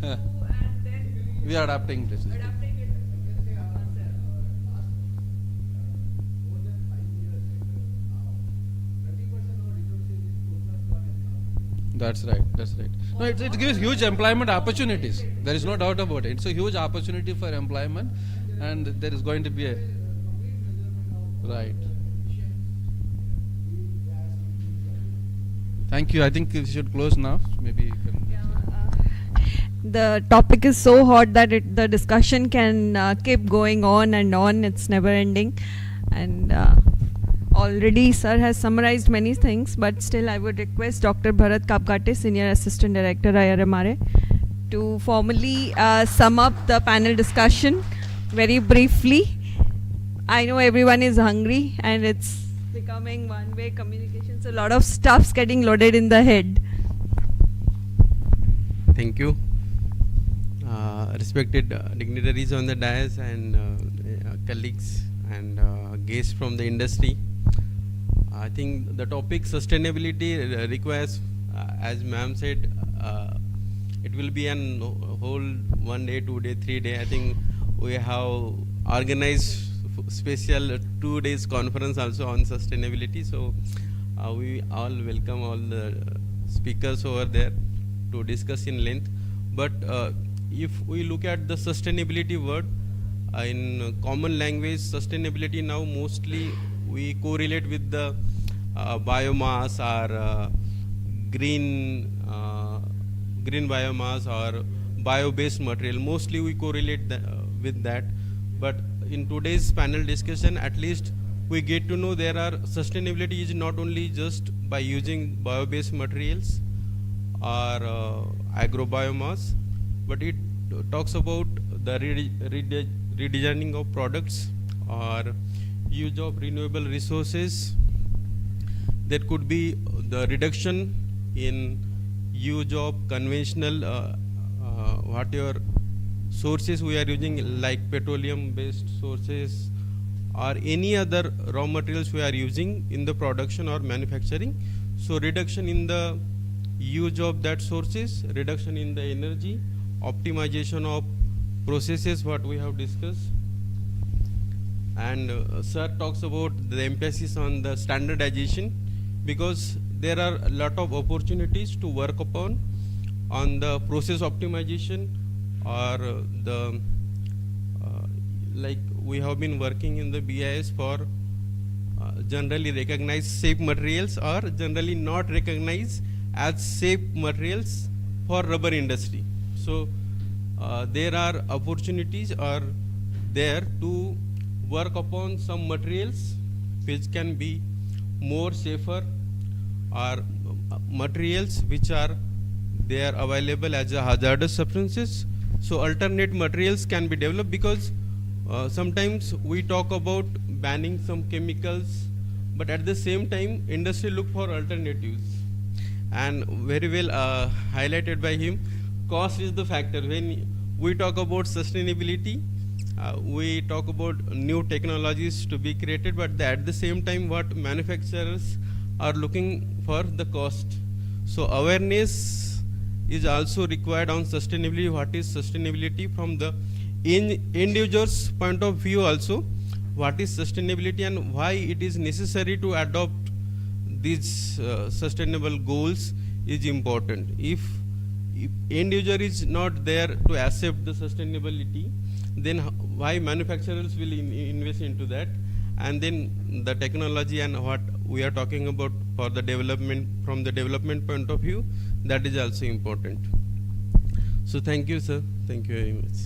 and then We are adapting this. adapting it ourselves. That's right. No, it gives huge employment opportunities. There is no doubt about it. It's a huge opportunity for employment, and there is going to be a right. Thank you. I think we should close now. Maybe you can. The topic is so hot that the discussion can keep going on and on. It's never ending. And already sir has summarized many things, but still I would request Dr. Bharat Kapgate, Senior Assistant Director, IRMRA, to formally sum up the panel discussion very briefly. I know everyone is hungry and it's becoming one-way communication, so a lot of stuff's getting loaded in the head. Thank you. Respected dignitaries on the dais and colleagues and guests from the industry. I think the topic sustainability requires, as ma'am said, it will be an whole 1 day, 2 day, 3 day. I think we have organized special 2 days conference also on sustainability. So we all welcome all the speakers over there to discuss in length. But if we look at the sustainability word, in common language, sustainability now mostly we correlate with the biomass or green biomass or bio-based material. Mostly we correlate with that. But in today's panel discussion, at least we get to know there are sustainability is not only just by using bio-based materials or agrobiomass, but it talks about the redesigning of products or use of renewable resources. There could be the reduction in use of conventional whatever sources we are using, like petroleum based sources or any other raw materials we are using in the production or manufacturing. So reduction in the use of that sources, reduction in the energy, optimization of processes, what we have discussed. And sir talks about the emphasis on the standardization, because there are a lot of opportunities to work upon on the process optimization or the like we have been working in the BIS for generally recognized safe materials or generally not recognized as safe materials for rubber industry. So there are opportunities are there to work upon some materials which can be more safer, or materials which are there available as a hazardous substances. So alternate materials can be developed, because sometimes we talk about banning some chemicals, but at the same time industry look for alternatives. And very well highlighted by him, cost is the factor. When we talk about sustainability, we talk about new technologies to be created, but at the same time what manufacturers are looking for the cost. So awareness is also required on sustainability. What is sustainability from the end user's point of view also, what is sustainability and why it is necessary to adopt these sustainable goals is important. If end user is not there to accept the sustainability, then why manufacturers will invest into that? And then the technology and what we are talking about for the development, from the development point of view, that is also important. So thank you, sir. Thank you very much.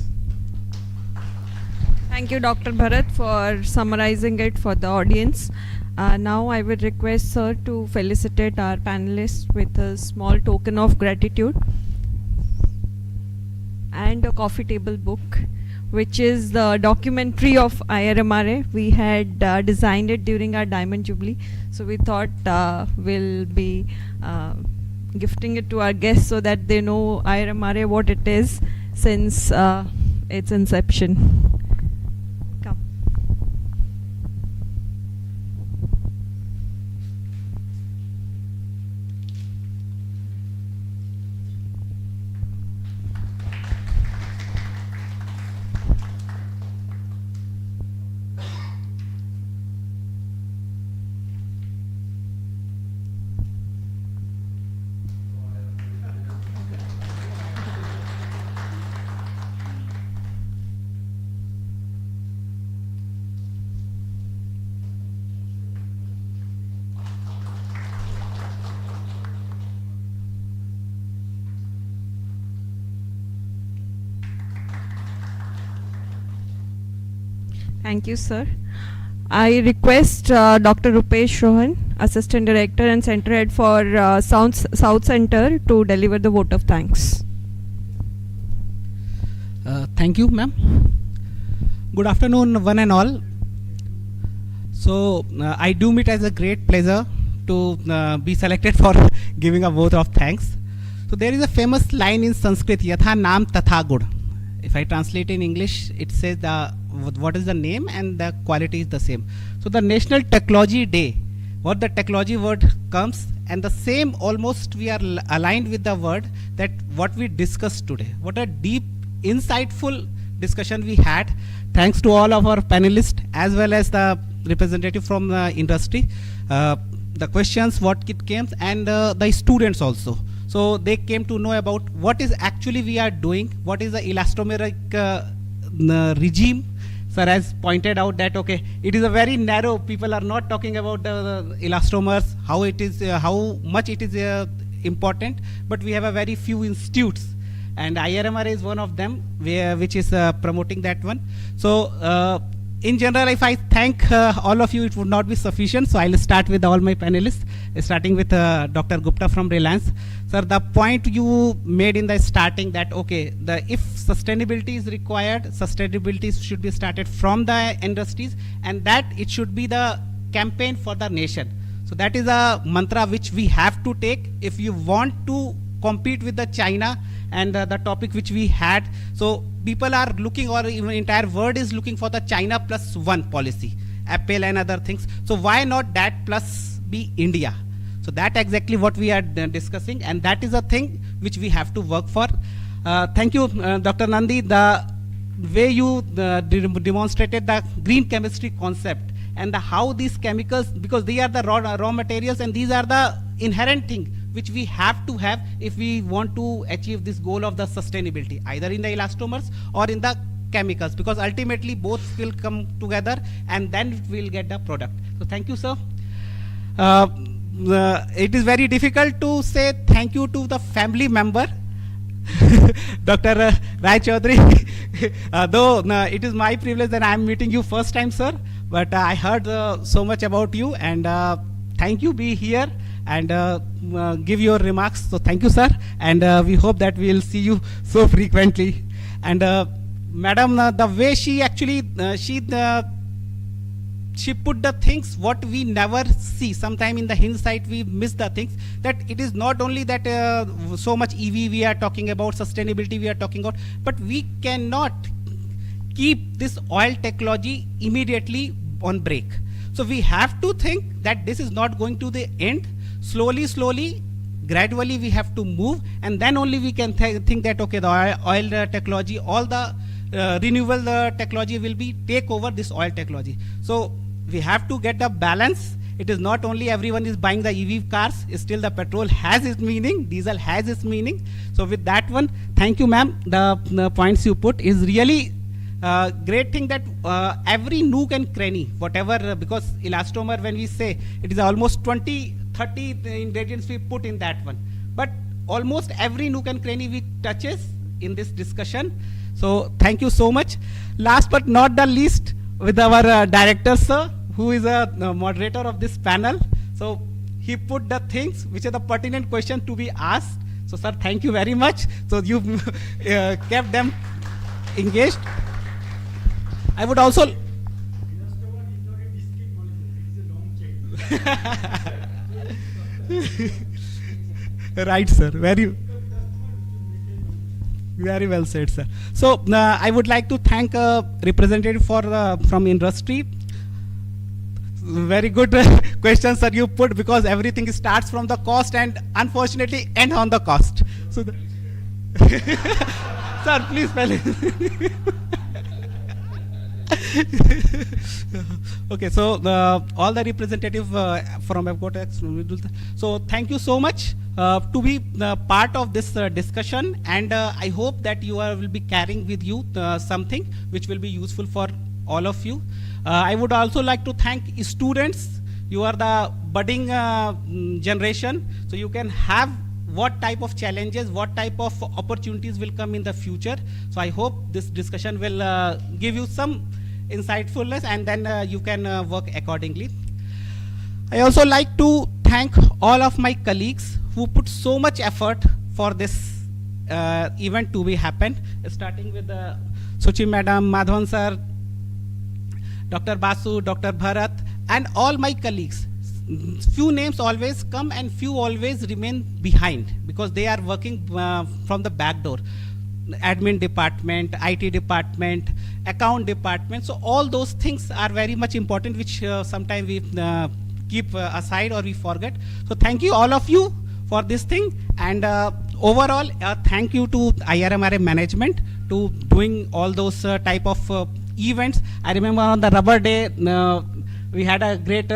Thank you, Dr. Bharat, for summarizing it for the audience. Now I would request sir to felicitate our panelists with a small token of gratitude and a coffee table book, which is the documentary of IRMRA. We had designed it during our Diamond Jubilee, so we thought we'll be gifting it to our guests so that they know IRMRA what it is since its inception. Come. Thank you, sir. I request Dr. Rupesh Rohan, Assistant Director and Center Head for South Center, to deliver the vote of thanks. Thank you, ma'am. Good afternoon, one and all. So, I do it as a great pleasure to be selected for giving a vote of thanks. So, there is a famous line in Sanskrit, Yatha Nam Tatha Gud. If I translate in English, it says what is the name and the quality is the same. So the National Technology Day, what the technology word comes, and the same almost we are aligned with the word that what we discussed today. What a deep, insightful discussion we had. Thanks to all of our panelists as well as the representative from the industry. the questions what it came, and the students also. So they came to know about what is actually we are doing, what is the elastomeric regime. Sir has pointed out that okay, it is a very narrow. People are not talking about the elastomers, how it is, how much it is important. But we have a very few institutes, and IRMRA is one of them, which is promoting that one. So in general, if I thank all of you, it would not be sufficient. So I'll start with all my panelists, starting with Dr. Gupta from Reliance. Sir, the point you made in the starting that, okay, if sustainability is required, sustainability should be started from the industries, and that it should be the campaign for the nation. So that is a mantra which we have to take if you want to compete with the China and the topic which we had. So people are looking, or even entire world is looking for the China plus one policy, Apple and other things. So why not that plus be India? So that exactly what we are discussing, and that is a thing which we have to work for. Thank you, Dr. Nandi. The way you demonstrated the green chemistry concept and how these chemicals, because they are the raw materials, and these are the inherent thing which we have to have if we want to achieve this goal of the sustainability, either in the elastomers or in the chemicals, because ultimately both will come together and then we'll get the product. So thank you, sir. It is very difficult to say thank you to the family member, Dr. Rai Chaudhary. Though it is my privilege that I am meeting you first time, sir, but I heard so much about you, and thank you be here and give your remarks. So thank you, sir, and we hope that we will see you so frequently. And madam, the way she actually she put the things what we never see. Sometime in the hindsight we miss the things, that it is not only that so much EV we are talking about, sustainability we are talking about, but we cannot keep this oil technology immediately on break. So we have to think that this is not going to the end. Slowly, gradually we have to move, and then only we can think that okay, the oil technology, all the renewable technology will be take over this oil technology. So we have to get the balance. It is not only everyone is buying the EV cars, still the petrol has its meaning, diesel has its meaning. So with that one, thank you, ma'am. The points you put is really great thing, that every nook and cranny, whatever, because elastomer, when we say, it is almost 20-30 ingredients we put in that one, but almost every nook and cranny we touches in this discussion. So thank you so much. Last but not the least, with our director, sir, who is a moderator of this panel. So he put the things which are the pertinent question to be asked. So sir, thank you very much. So you kept them engaged. I would also right, sir. Very well said, sir. So I would like to thank a representative from industry. Very good questions that you put, because everything starts from the cost and unfortunately end on the cost. So, sir, please spell okay, so all the representative from Avcotex. So thank you so much to be part of this discussion, and I hope that you will be carrying with you something which will be useful for all of you. I would also like to thank students. You are the budding generation, so you can have what type of challenges, what type of opportunities will come in the future. So I hope this discussion will give you some insightfulness, and then you can work accordingly. I also like to thank all of my colleagues who put so much effort for this event to be happened, starting with Suchi Madam, Madhavan Sir, Dr. Basu, Dr. Bharat, and all my colleagues. Few names always come and few always remain behind, because they are working from the back door. Admin department, IT department, account department. So all those things are very much important, which sometimes we keep aside or we forget. So thank you all of you for this thing, and overall thank you to IRMRA management to doing all those type of events. I remember on the Rubber Day, we had a great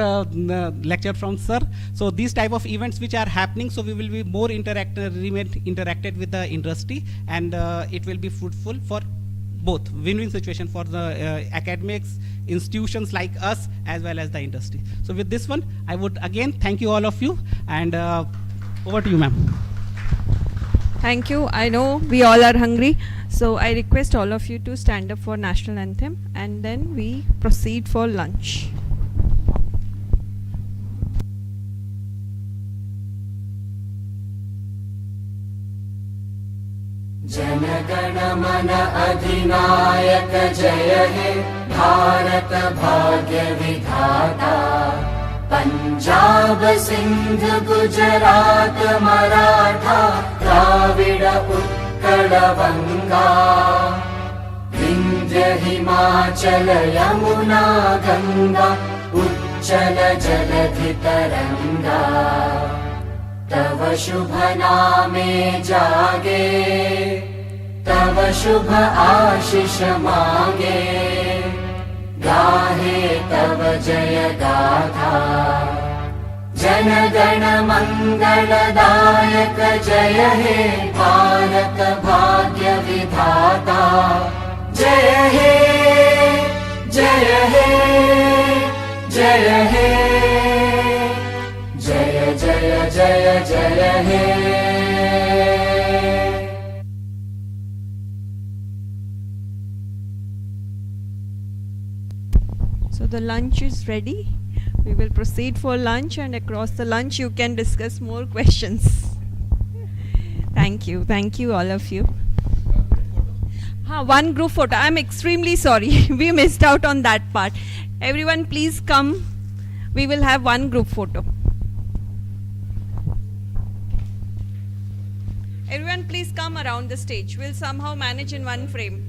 lecture from sir. So these type of events which are happening, so we will be more interacted with the industry, and it will be fruitful for both, win-win situation for the academics, institutions like us, as well as the industry. So with this one, I would again thank you all of you, and over to you, ma'am. Thank you. I know we all are hungry, so I request all of you to stand up for national anthem, and then we proceed for lunch. जनगण मन अधिनायक जय हे भारत भाग्य विधाता पंजाब सिंध गुजरात मराठा द्राविड उत्कल बंगा विंध्य हिमाचल यमुना गंगा उच्चल जलधि तरंगा तव शुभ नामे जागे तव शुभ आशीष मांगे गाहे तव जय गाथा जन गण मंगलदायक जय हे भारत भाग्य विधाता जय हे जय हे जय हे जय जय जय जय हे So the lunch is ready. We will proceed for lunch, and across the lunch you can discuss more questions. Thank you all of you. One group photo. I'm extremely sorry. We missed out on that part. Everyone please come. We will have one group photo. Everyone please come around the stage. We'll somehow manage in one frame.